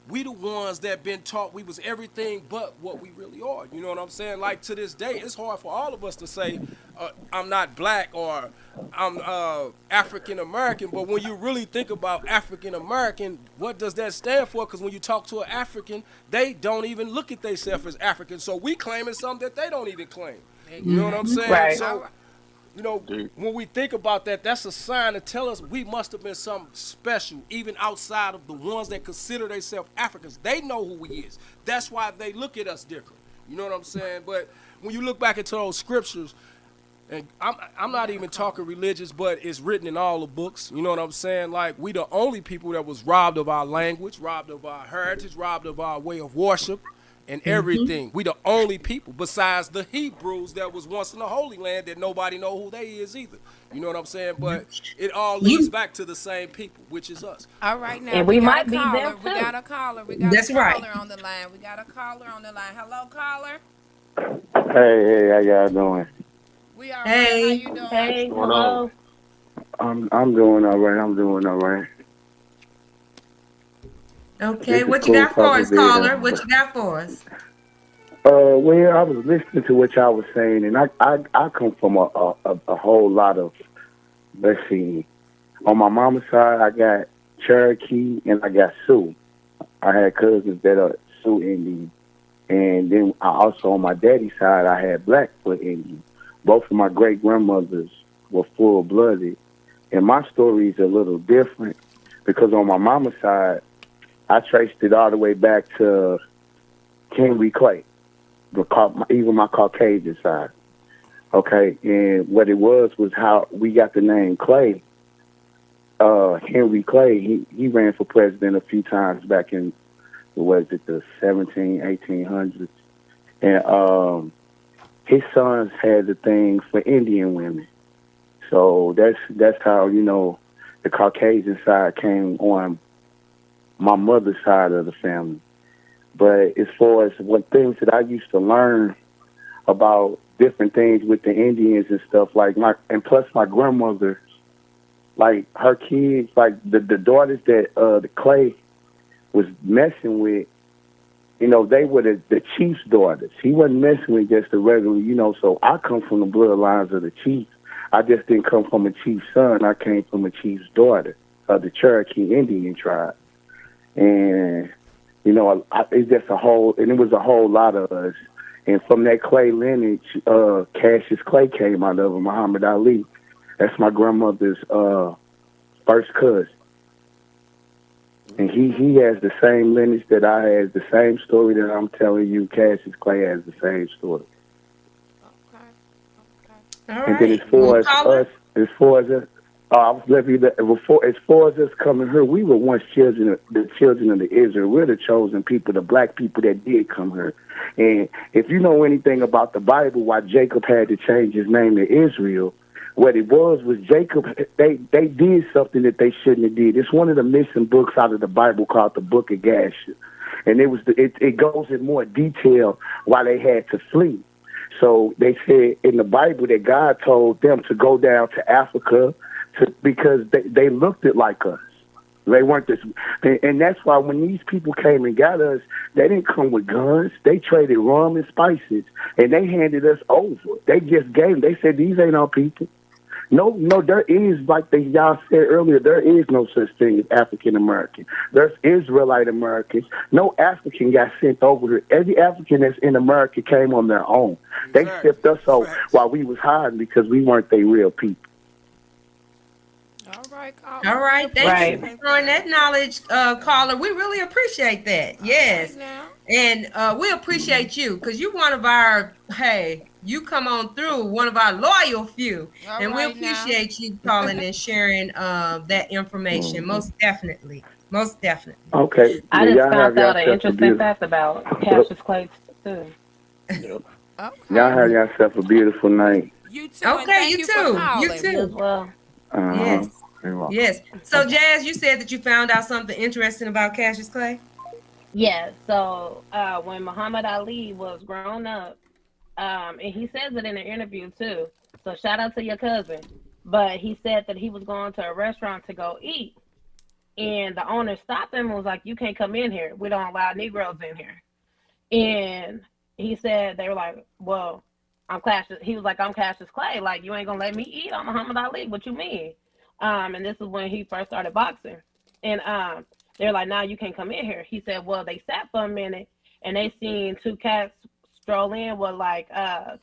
we the ones that been taught we was everything but what we really are. You know what I'm saying? Like to this day, it's hard for all of us to say I'm not black or I'm African American. But when you really think about African American, what does that stand for? Because when you talk to an African, they don't even look at themselves as African. So we claiming something that they don't even claim. You know what I'm saying? Right. So, you know, when we think about that, that's a sign to tell us we must have been something special, even outside of the ones that consider themselves Africans. They know who we is. That's why they look at us different. You know what I'm saying? But when you look back into those scriptures, and I'm not even talking religious, but it's written in all the books. You know what I'm saying? Like, we the only people that was robbed of our language, robbed of our heritage, robbed of our way of worship, and everything. We the only people besides the Hebrews that was once in the Holy Land that nobody know who they is either. You know what I'm saying? But it all leads back to the same people, which is us. All right, now and we might be caller. them too. We got a caller. We got a caller on the line. We got a caller on the line. Hello, caller. Hey, how y'all doing? We all right. How you doing? Hey, hello. I'm doing all right. Okay, what you got for us, caller? What you got for us? Well, I was listening to what y'all was saying, and I come from a whole lot of, let's see, on my mama's side, I got Cherokee and I got Sioux. I had cousins that are Sioux Indian, and then I also on my daddy's side, I had Blackfoot Indian. Both of my great grandmothers were full-blooded, and my story is a little different because on my mama's side, I traced it all the way back to Henry Clay, even my Caucasian side. Okay, and what it was how we got the name Clay. Henry Clay, he ran for president a few times back in, the 1800s. And his sons had the thing for Indian women. So that's how, the Caucasian side came on my mother's side of the family. But as far as what things that I used to learn about different things with the Indians and stuff, and plus my grandmother, like her kids, like the daughters that the Clay was messing with, they were the chief's daughters. He wasn't messing with just the regular, so I come from the bloodlines of the chief. I just didn't come from a chief's son. I came from a chief's daughter. of the Cherokee Indian tribe. And, you know, it's just a whole, and it was a whole lot of us. And from that Clay lineage, Cassius Clay came out of it, Muhammad Ali. That's my grandmother's first cousin. And he has the same lineage that I have, the same story that I'm telling you. Cassius Clay has the same story. Okay. All right. And then as far as us coming here, we were once the children of the Israel. We're the chosen people, the black people that did come here. And if you know anything about the Bible, why Jacob had to change his name to Israel, what it was Jacob, they did something that they shouldn't have did. It's one of the missing books out of the Bible called the Book of Gasher. And it goes in more detail why they had to flee. So they said in the Bible that God told them to go down to Africa because they looked it like us. They weren't this, and that's why when these people came and got us, they didn't come with guns. They traded rum and spices, and they handed us over. They just gave them. They said, these ain't our people. No, there is, like y'all said earlier, there is no such thing as African American. There's Israelite Americans. No African got sent over here. Every African that's in America came on their own. They stepped us over while we was hiding because we weren't their real people. All right. Thank you for throwing that knowledge, caller. We really appreciate that. Yes. And we appreciate you because you're one of our, you come on through, one of our loyal few. And we appreciate you calling and sharing that information. Most definitely. Okay. I just found out an interesting fact about Cassius Clay, too. Yep. Okay. Y'all have yourself a beautiful night. You too. Okay, you too. You too. Well. Yes. Yes. So, Jazz, you said that you found out something interesting about Cassius Clay? Yeah. So, when Muhammad Ali was grown up, and he says it in an interview, too. So, shout out to your cousin. But he said that he was going to a restaurant to go eat. And the owner stopped him and was like, you can't come in here. We don't allow Negroes in here. And he said, they were like, well, he was like, I'm Cassius Clay. Like, you ain't going to let me eat? I'm Muhammad Ali. What you mean? And this is when he first started boxing. And they're like, nah, you can't come in here. He said, well, they sat for a minute and they seen two cats stroll in with like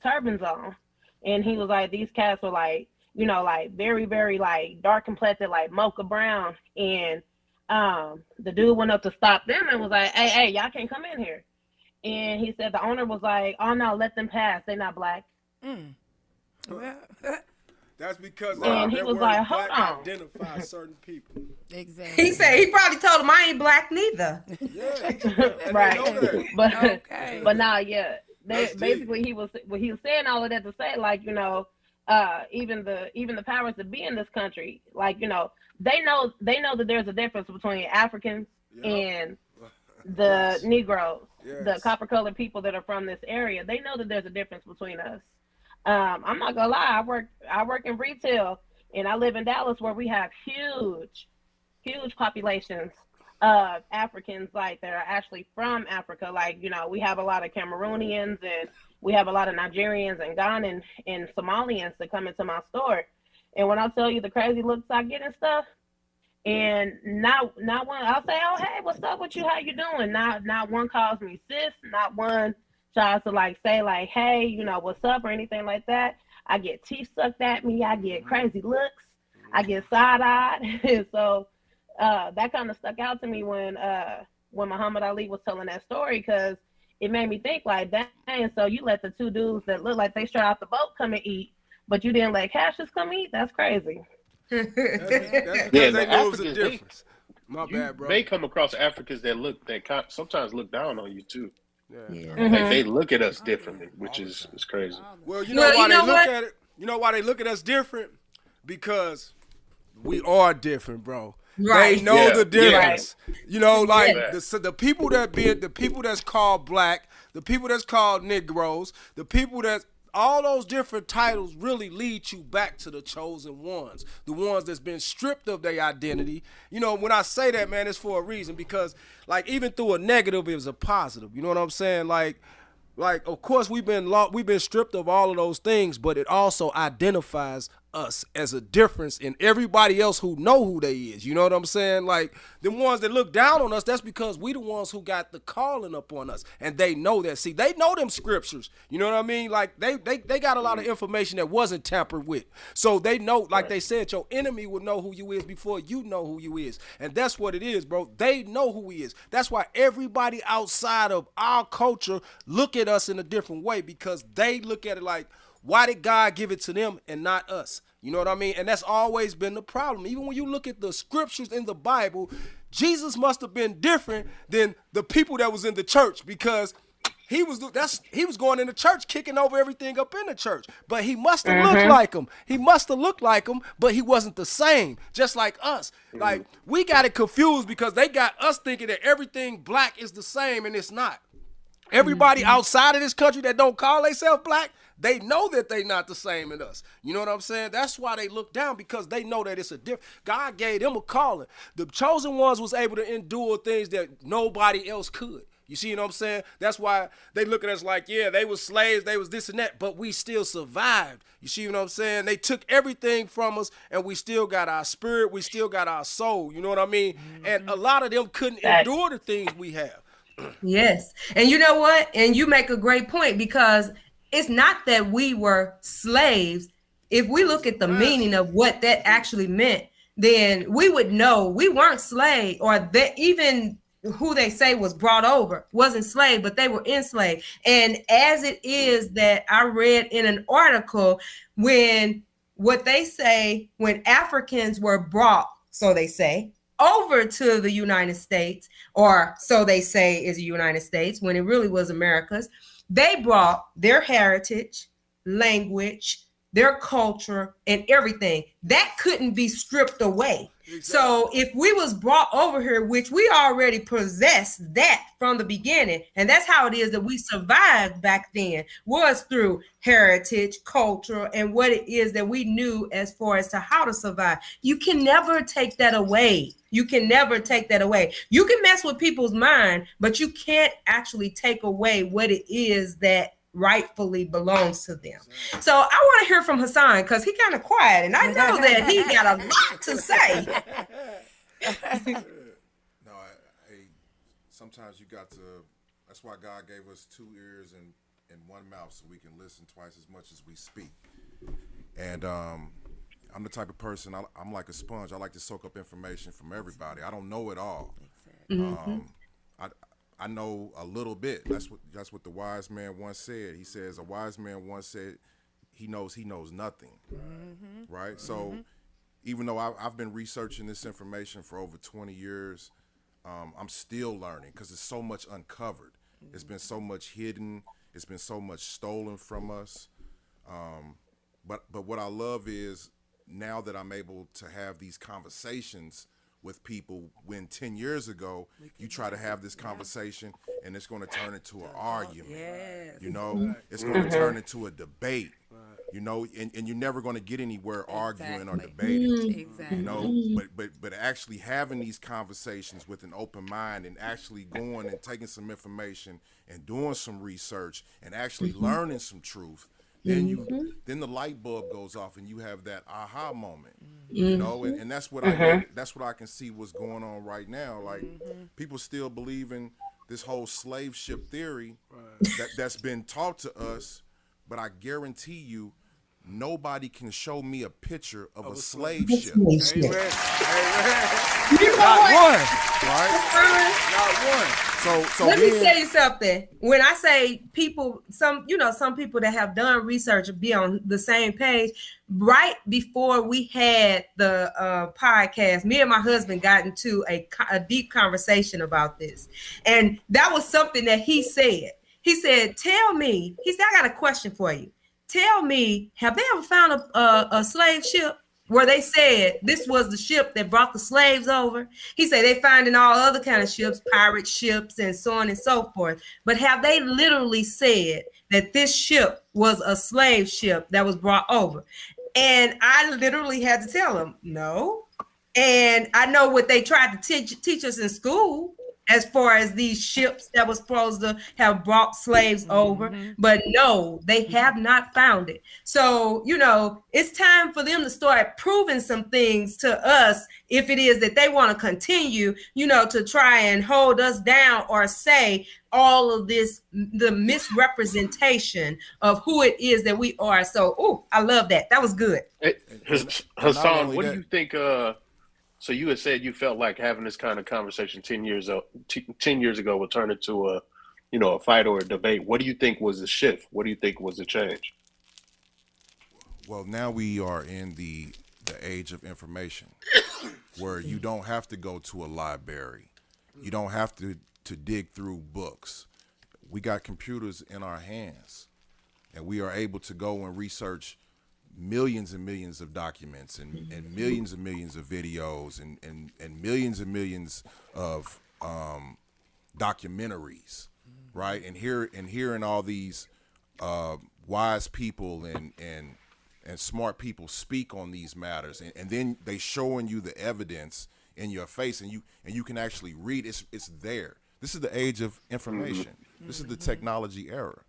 turbans on. And he was like, these cats were like, you know, like very, very like dark complected, like mocha brown. And the dude went up to stop them and was like, hey, y'all can't come in here. And he said the owner was like, oh no, let them pass. They're not black. That's because and he was like, hold on. Identify certain people. Exactly. He said he probably told him I ain't black neither. Yeah. Right. But nah, yeah. Basically he was saying all of that to say, like, you know, even the powers that be in this country, like, you know, they know that there's a difference between Africans and the Negroes, the copper colored people that are from this area. They know that there's a difference between us. I'm not gonna lie, I work in retail and I live in Dallas where we have huge populations of Africans like that are actually from Africa. Like, you know, we have a lot of Cameroonians and we have a lot of Nigerians and Ghanaians and Somalians that come into my store. And when I tell you the crazy looks I get and stuff, and not one, I'll say, oh, hey, what's up with you? How you doing? Not one calls me sis, not one tries to like say like, hey, you know, what's up or anything like that. I get teeth sucked at me. I get crazy looks. I get side-eyed. So that kind of stuck out to me when Muhammad Ali was telling that story, because it made me think like, dang, so you let the two dudes that look like they straight off the boat come and eat, but you didn't let Cassius come eat? That's crazy. That's because they know the difference. My bad, bro. They come across Africans that sometimes look down on you too. Yeah. Like they look at us differently, which is crazy. Well, you know why they look at it? You know why they look at us different? Because we are different, bro. Right. They know the difference. Right. You know, like the people that's called black, the people that's called Negroes, the people that all those different titles really lead you back to the chosen ones, the ones that's been stripped of their identity. You know, when I say that, man, it's for a reason, because like even through a negative, it was a positive. You know what I'm saying? Like of course we've been stripped of all of those things, but it also identifies us as a difference in everybody else who know who they is. You know what I'm saying? Like, the ones that look down on us, that's because we the ones who got the calling up on us, and they know that. See, they know them scriptures. You know what I mean? Like, they got a lot of information that wasn't tampered with. So they know, like they said, your enemy will know who you is before you know who you is. And that's what it is, bro. They know who he is. That's why everybody outside of our culture look at us in a different way, because they look at it like, why did God give it to them and not us? You know what I mean? And that's always been the problem. Even when you look at the scriptures in the Bible, Jesus must have been different than the people that was in the church, because he was going in the church kicking over everything up in the church. But he must have looked like him. He must have looked like him, but he wasn't the same, just like us. Like, we got it confused because they got us thinking that everything black is the same, and it's not. Everybody outside of this country that don't call themselves black, they know that they not the same as us. You know what I'm saying? That's why they look down, because they know that it's a different. God gave them a calling. The chosen ones was able to endure things that nobody else could. You see what I'm saying? That's why they look at us like, yeah, they was slaves, they was this and that, but we still survived. You see what I'm saying? They took everything from us, and we still got our spirit, we still got our soul. You know what I mean? And a lot of them couldn't endure the things we have. Yes. And you know what? And you make a great point, because it's not that we were slaves. If we look at the meaning of what that actually meant, then we would know we weren't slaves, or that even who they say was brought over wasn't slave, but they were enslaved. And as it is that I read in an article, when what they say, when Africans were brought, so they say, over to the United States, or so they say is the United States, when it really was America's, they brought their heritage, language, their culture, and everything. That couldn't be stripped away. Exactly. So if we was brought over here, which we already possessed that from the beginning, and that's how it is that we survived back then, was through heritage, culture, and what it is that we knew as far as to how to survive. You can never take that away. You can never take that away. You can mess with people's mind, but you can't actually take away what it is that rightfully belongs to them. So I want to hear from Hassan, because he kind of quiet, and I know that he got a lot to say. No, hey, sometimes you got to, that's why God gave us 2 ears and one mouth, so we can listen twice as much as we speak. And I'm the type of person, I'm like a sponge. I like to soak up information from everybody. I don't know it all. I know a little bit. That's what the wise man once said. He says, a wise man once said, he knows nothing. Right? So even though I've been researching this information for over 20 years, I'm still learning, because it's so much uncovered. It's been so much hidden. It's been so much stolen from us. But what I love is, now that I'm able to have these conversations with people, when 10 years ago you try to have this conversation and it's going to turn into an argument. You know, it's going to turn into a debate. You know, and you're never going to get anywhere arguing or debating. You know, but actually having these conversations with an open mind, and actually going and taking some information and doing some research and actually learning some truth, then then the light bulb goes off and you have that aha moment. You know, and that's what I can see what's going on right now. Like, people still believe in this whole slave ship theory that's been taught to us, but I guarantee you, nobody can show me a picture of a slave ship. Amen. Not one. Right? Not one. So let me tell you something. When I say people, some people that have done research be on the same page. Right before we had the podcast, me and my husband got into a deep conversation about this, and that was something that he said. He said, "Tell me." He said, "I got a question for you. Tell me, have they ever found a slave ship where they said this was the ship that brought the slaves over?" He said they finding all other kind of ships, pirate ships, and so on and so forth. But have they literally said that this ship was a slave ship that was brought over? And I literally had to tell him no. And I know what they tried to teach us in school. as far as these ships that was supposed to have brought slaves over, but no, they have not found it. So, you know, it's time for them to start proving some things to us if it is that they want to continue, you know, to try and hold us down or say all of this, the misrepresentation of who it is that we are. So, oh, I love that. That was good. Hassan, what do you think? So you had said you felt like having this kind of conversation 10 years ago would turn into a, you know, a fight or a debate. What do you think was the shift? What do you think was the change? Well, now we are in the age of information where you don't have to go to a library. You don't have to dig through books. We got computers in our hands, and we are able to go and research millions and millions of documents and millions and millions of videos and millions of documentaries, right? And hearing all these wise people and smart people speak on these matters, and then they showing you the evidence in your face, and you can actually read. It's there. This is the age of information. This is the technology era,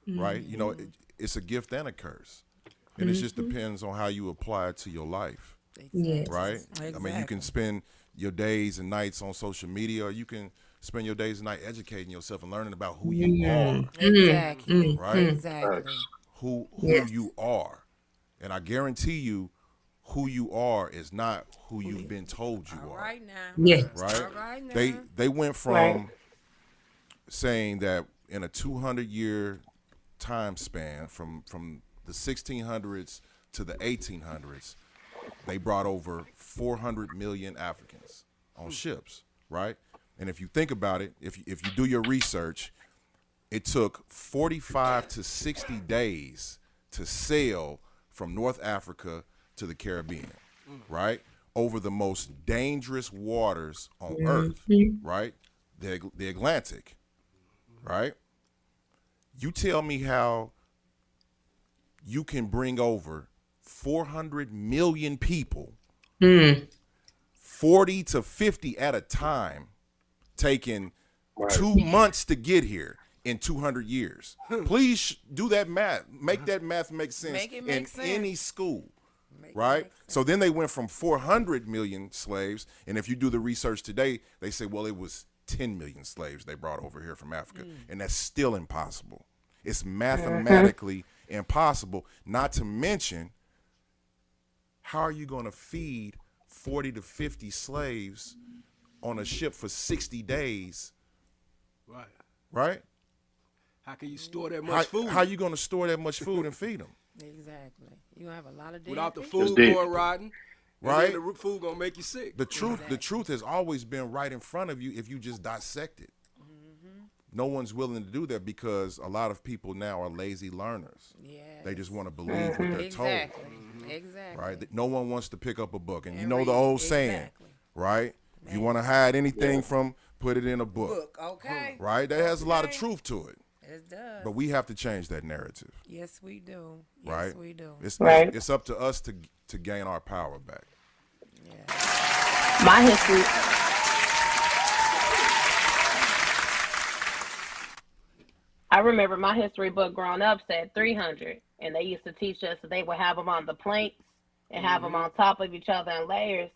right? You know, it's a gift and a curse. And it just depends on how you apply it to your life, right? Exactly. I mean, you can spend your days and nights on social media, or you can spend your days and night educating yourself and learning about who you are. Exactly. Right? Exactly. Who you are. And I guarantee you, who you are is not who you've been told you are. Right now. Yeah. Right? All right now. They went from saying that in a 200-year time span, from the 1600s to the 1800s, they brought over 400 million Africans on ships, right? And if you think about it, if you do your research, it took 45 to 60 days to sail from North Africa to the Caribbean, right? Over the most dangerous waters on Earth, right? The Atlantic, right? You tell me how you can bring over 400 million people, 40 to 50 at a time, taking 2 months to get here in 200 years. Please do that math. Make that math make sense in any school, right? So then they went from 400 million slaves, and if you do the research today, they say, well, it was 10 million slaves they brought over here from Africa, and that's still impossible. It's mathematically impossible, not to mention, how are you going to feed 40 to 50 slaves on a ship for 60 days? Right? How can you store that much food? How are you going to store that much food and feed them? Exactly. You have a lot of days. Without the food going rotten, right? The food going to make you sick. The truth has always been right in front of you if you just dissect it. No one's willing to do that because a lot of people now are lazy learners. Yes. They just want to believe what they're told. Exactly. Right? No one wants to pick up a book. And you know the old saying, right? If you want to hide anything from, put it in a book. Okay. Right? That has a lot of truth to it. It does. But we have to change that narrative. Yes, we do. Right? Yes, we do. It's up to us to gain our power back. Yeah. My history... I remember my history book growing up said 300, and they used to teach us that they would have them on the planks and have them on top of each other in layers.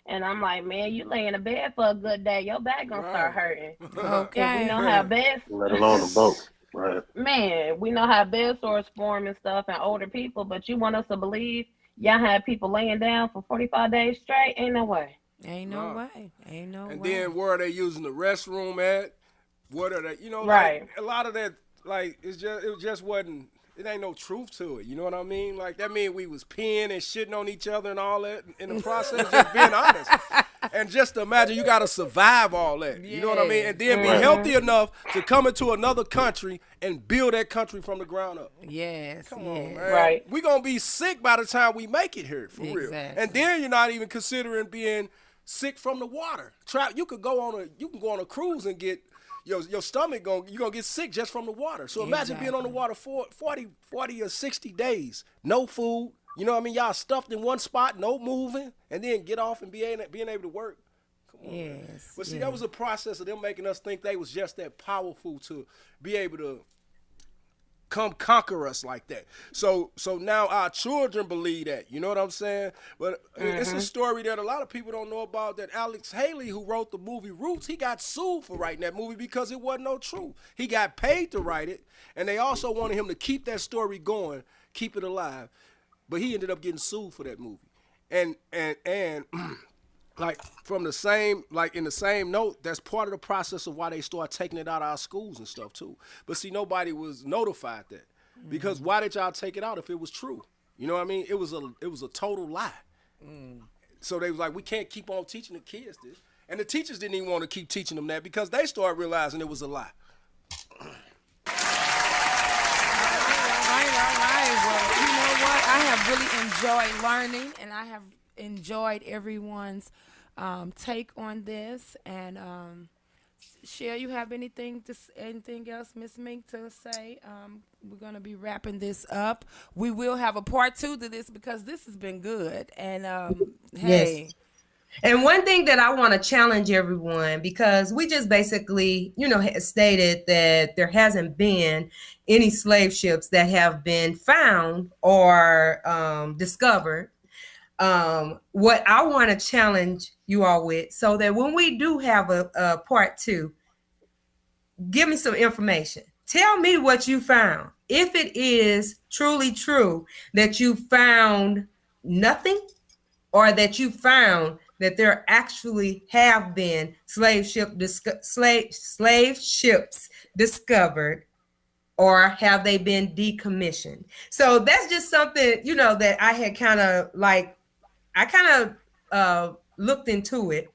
And I'm like, man, you lay in a bed for a good day, your back gonna start hurting. Okay. We know how beds, let alone a boat, right? Man, we know how bed sores form and stuff in older people, but you want us to believe y'all had people laying down for 45 days straight? Ain't no way. Ain't no way. Ain't no way. And then where are they using the restroom at? What are they, you know, right. Like, a lot of that, like, it just wasn't, it ain't no truth to it, you know what I mean? Like, that mean we was peeing and shitting on each other and all that in the process, just being honest. And just imagine you got to survive all that, you know what I mean? And then be healthy enough to come into another country and build that country from the ground up. Yes. Come on, man. Right. We going to be sick by the time we make it here, for real. And then you're not even considering being sick from the water. You can go on a cruise and get, your stomach you're gonna get sick just from the water. So imagine being on the water for 40 or 60 days, no food. You know what I mean? Y'all stuffed in one spot, no moving, and then get off and being able to work Come on, man. Yes. But see, that was a process of them making us think they was just that powerful to be able to come conquer us like that. So now our children believe that. You know what I'm saying? But it's a story that a lot of people don't know about, that Alex Haley, who wrote the movie Roots, he got sued for writing that movie because it wasn't no truth. He got paid to write it, and they also wanted him to keep that story going, keep it alive. But he ended up getting sued for that movie. And like from the same, like in the same note, that's part of the process of why they start taking it out of our schools and stuff too. But see, nobody was notified that, because why did y'all take it out if it was true? You know what I mean? It was a total lie. So they was like, we can't keep on teaching the kids this, and the teachers didn't even want to keep teaching them that because they started realizing it was a lie. All right. Well, you know what? I have really enjoyed learning, and I have enjoyed everyone's take on this. And Cher, you have anything else, Miss Mink, to say? We're gonna be wrapping this up. We will have a part 2 to this because this has been good. And hey. Yes. And one thing that I want to challenge everyone, because we just basically, stated that there hasn't been any slave ships that have been found or discovered. What I want to challenge you all with, so that when we do have a part 2, give me some information. Tell me what you found. If it is truly true that you found nothing, or that you found that there actually have been slave ships discovered, or have they been decommissioned? So that's just something, that I had kind of looked into it,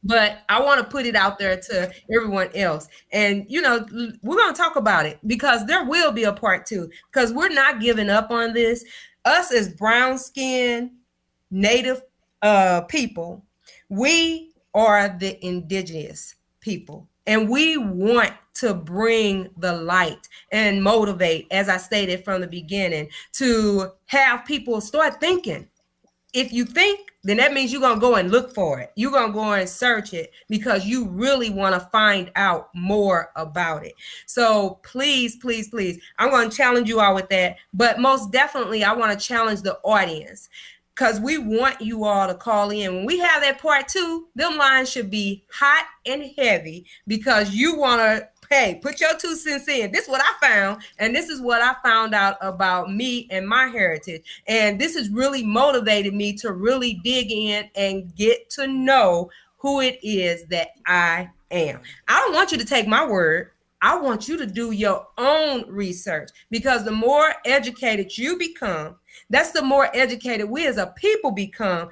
but I want to put it out there to everyone else. And, we're going to talk about it, because there will be a part 2, because we're not giving up on this. Us as brown-skinned Native people, we are the indigenous people, and we want to bring the light and motivate, as I stated from the beginning, to have people start thinking. If you think, then that means you're going to go and look for it. You're going to go and search it because you really want to find out more about it. So please, please, please, I'm going to challenge you all with that. But most definitely, I want to challenge the audience, because we want you all to call in. When we have that part 2, them lines should be hot and heavy, because you want to, hey, put your 2 cents in. This is what I found, and this is what I found out about me and my heritage. And this has really motivated me to really dig in and get to know who it is that I am. I don't want you to take my word. I want you to do your own research, because the more educated you become, that's the more educated we as a people become.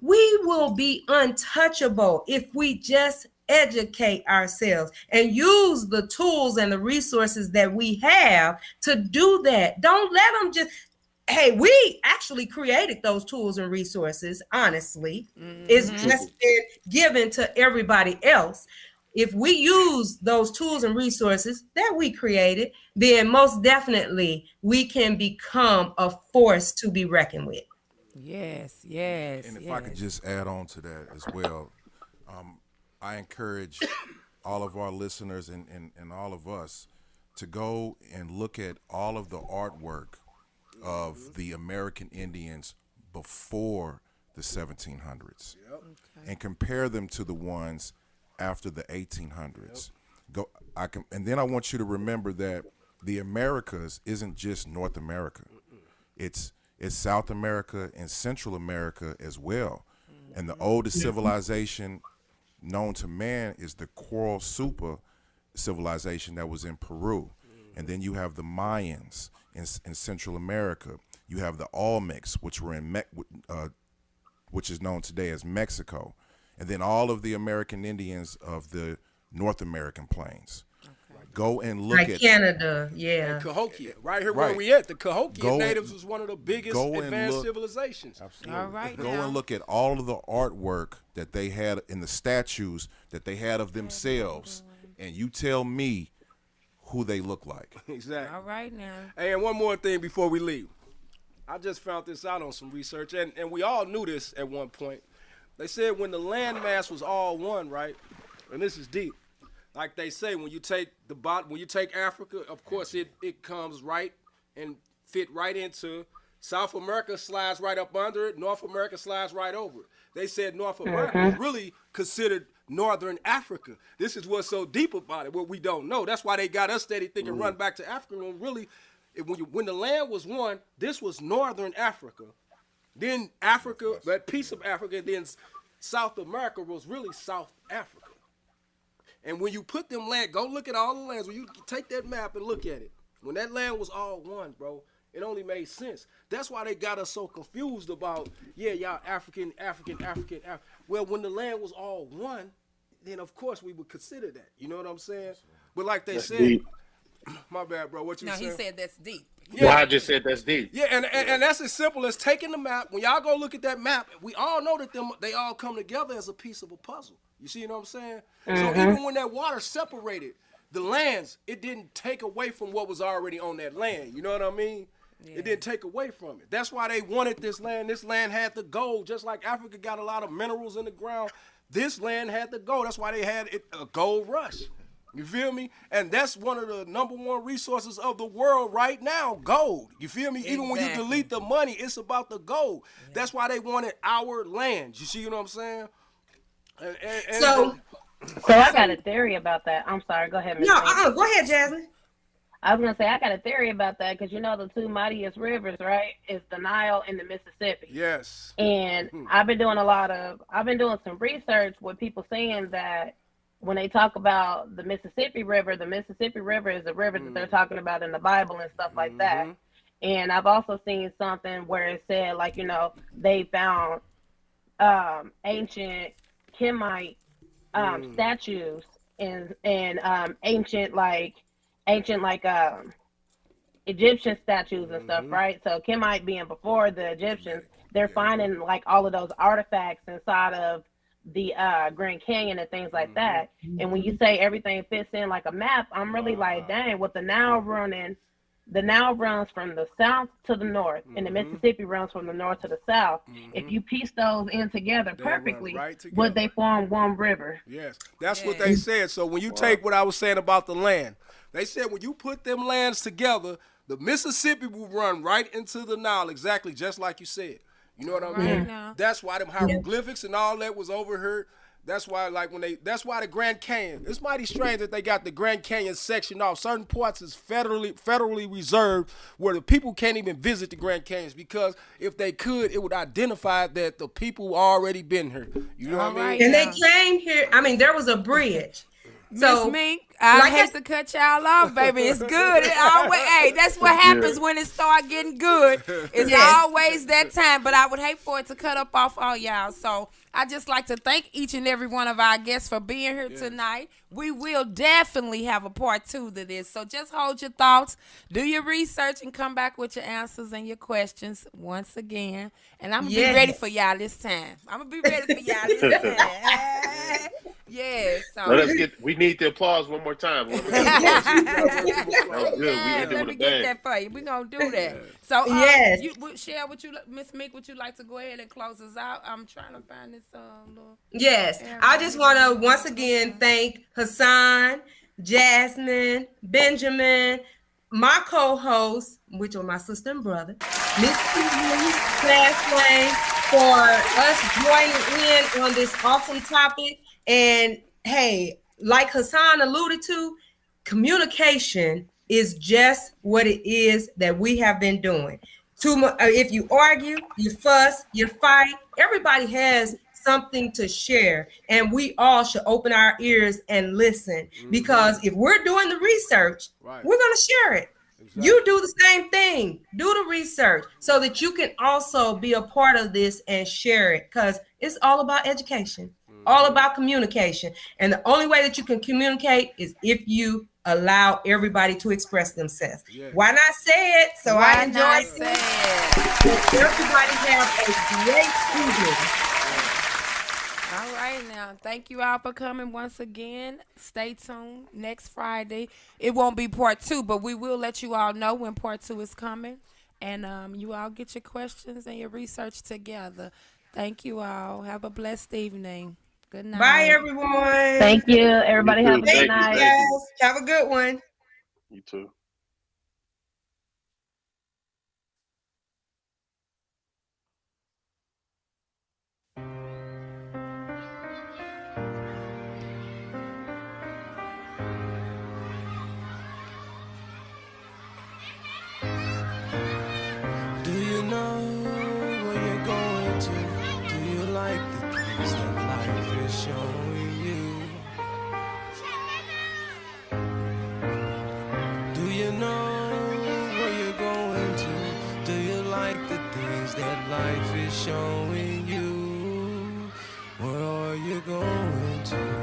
We will be untouchable if we just educate ourselves and use the tools and the resources that we have to do that. Don't let them just, hey, we actually created those tools and resources, honestly. It's just been given to everybody else. If we use those tools and resources that we created, then most definitely we can become a force to be reckoned with. Yes. And if I could just add on to that as well, I encourage all of our listeners and all of us to go and look at all of the artwork of the American Indians before the 1700s, and compare them to the ones after the 1800s. And then I want you to remember that the Americas isn't just North America. It's South America and Central America as well. And the oldest civilization known to man is the Coral Super civilization that was in Peru. And then you have the Mayans in Central America. You have the Olmecs, which were which is known today as Mexico. And then all of the American Indians of the North American plains. Go and look at Canada, yeah. And Cahokia, right here where we at. The Cahokia natives was one of the biggest advanced civilizations. Absolutely. All right. Go and look at all of the artwork that they had in the statues that they had of themselves, and you tell me who they look like. Exactly. All right now. Hey, and one more thing before we leave. I just found this out on some research, and we all knew this at one point. They said when the landmass was all one, right? And this is deep. Like they say, when you take Africa, of course it comes right and fit right into South America, slides right up under it. North America slides right over it. They said North America was really considered Northern Africa. This is what's so deep about it, what we don't know. That's why they got us steady thinking run back to Africa. When really, when the land was one, this was Northern Africa. Then Africa, that piece of Africa, then South America was really South Africa. And when you put them land, go look at all the lands. When you take that map and look at it, when that land was all one, bro, it only made sense. That's why they got us so confused about, y'all African. Well, when the land was all one, then of course we would consider that. You know what I'm saying? But like they said, deep. My bad, bro. What you saying? No, he said that's deep. Yeah, well, I just said that's deep. Yeah, and that's as simple as taking the map. When y'all go look at that map, we all know that they all come together as a piece of a puzzle. You see what I'm saying? So even when that water separated the lands, it didn't take away from what was already on that land. You know what I mean? Yeah. It didn't take away from it. That's why they wanted this land. This land had the gold, just like Africa got a lot of minerals in the ground. This land had the gold. That's why they had a gold rush. You feel me? And that's one of the #1 resources of the world right now, gold. You feel me? Exactly. Even when you delete the money, it's about the gold. Yeah. That's why they wanted our land. You see what I'm saying? So I got a theory about that. I'm sorry. Go ahead, Ms. No, go ahead, Jasmine. I was going to say, I got a theory about that because, the two mightiest rivers, right, is the Nile and the Mississippi. Yes. And I've been doing some research with people saying that when they talk about the Mississippi River is the river that they're talking about in the Bible and stuff like that. And I've also seen something where it said, like, they found ancient Kemite statues and ancient Egyptian statues and stuff, right? So Kemite being before the Egyptians, they're finding like all of those artifacts inside of the Grand Canyon and things like that. And when you say everything fits in like a map, I'm really like, dang, with the Nile runs from the south to the north, and the Mississippi runs from the north to the south. If you piece those in together perfectly, would they form one river? Yes, that's what they said. So when you take what I was saying about the land, they said when you put them lands together, the Mississippi will run right into the Nile, exactly just like you said. You know what I mean? That's why them hieroglyphics and all that was overheard. That's why, that's why the Grand Canyon. It's mighty strange that they got the Grand Canyon section off. Certain parts is federally reserved where the people can't even visit the Grand Canyons, because if they could, it would identify that the people already been here. You know what I mean? And they came here. I mean, there was a bridge. So, Miss Mink, I hate to cut y'all off, baby. It's good. That's what happens when it start getting good. It's always that time, but I would hate for it to cut up off all y'all. So I just like to thank each and every one of our guests for being here tonight. We will definitely have a part 2 to this. So just hold your thoughts, do your research, and come back with your answers and your questions once again. And I'm going to be ready for y'all this time. So we need the applause one more time. Let me get that for you. We're going to do that. So, Share, Miss Meek, would you like to go ahead and close us out? I'm trying to find this little... Yes. I just want to once again thank Hassan, Jasmine, Benjamin, my co-host, which are my sister and brother, Miss Classway, for us joining in on this awesome topic. And hey, like Hassan alluded to, communication is just what it is that we have been doing. If you argue, you fuss, you fight, everybody has something to share, and we all should open our ears and listen, because if we're doing the research, we're going to share it. Exactly. You do the same thing. Do the research so that you can also be a part of this and share it, because it's all about education, all about communication. And the only way that you can communicate is if you allow everybody to express themselves. Yeah. Why not say it? So I enjoyed it. Everybody have a great evening. All right, now, thank you all for coming once again. Stay tuned next Friday. It won't be part 2, but we will let you all know when part 2 is coming. And you all get your questions and your research together. Thank you all. Have a blessed evening. Good night. Bye, everyone. Thank you. Everybody have a good night. Yes. Have a good one. You too. Do you know where you're going to? Do you like the things that life is showing you? Do you know where you're going to? Do you like the things that life is showing you? Where are you going to?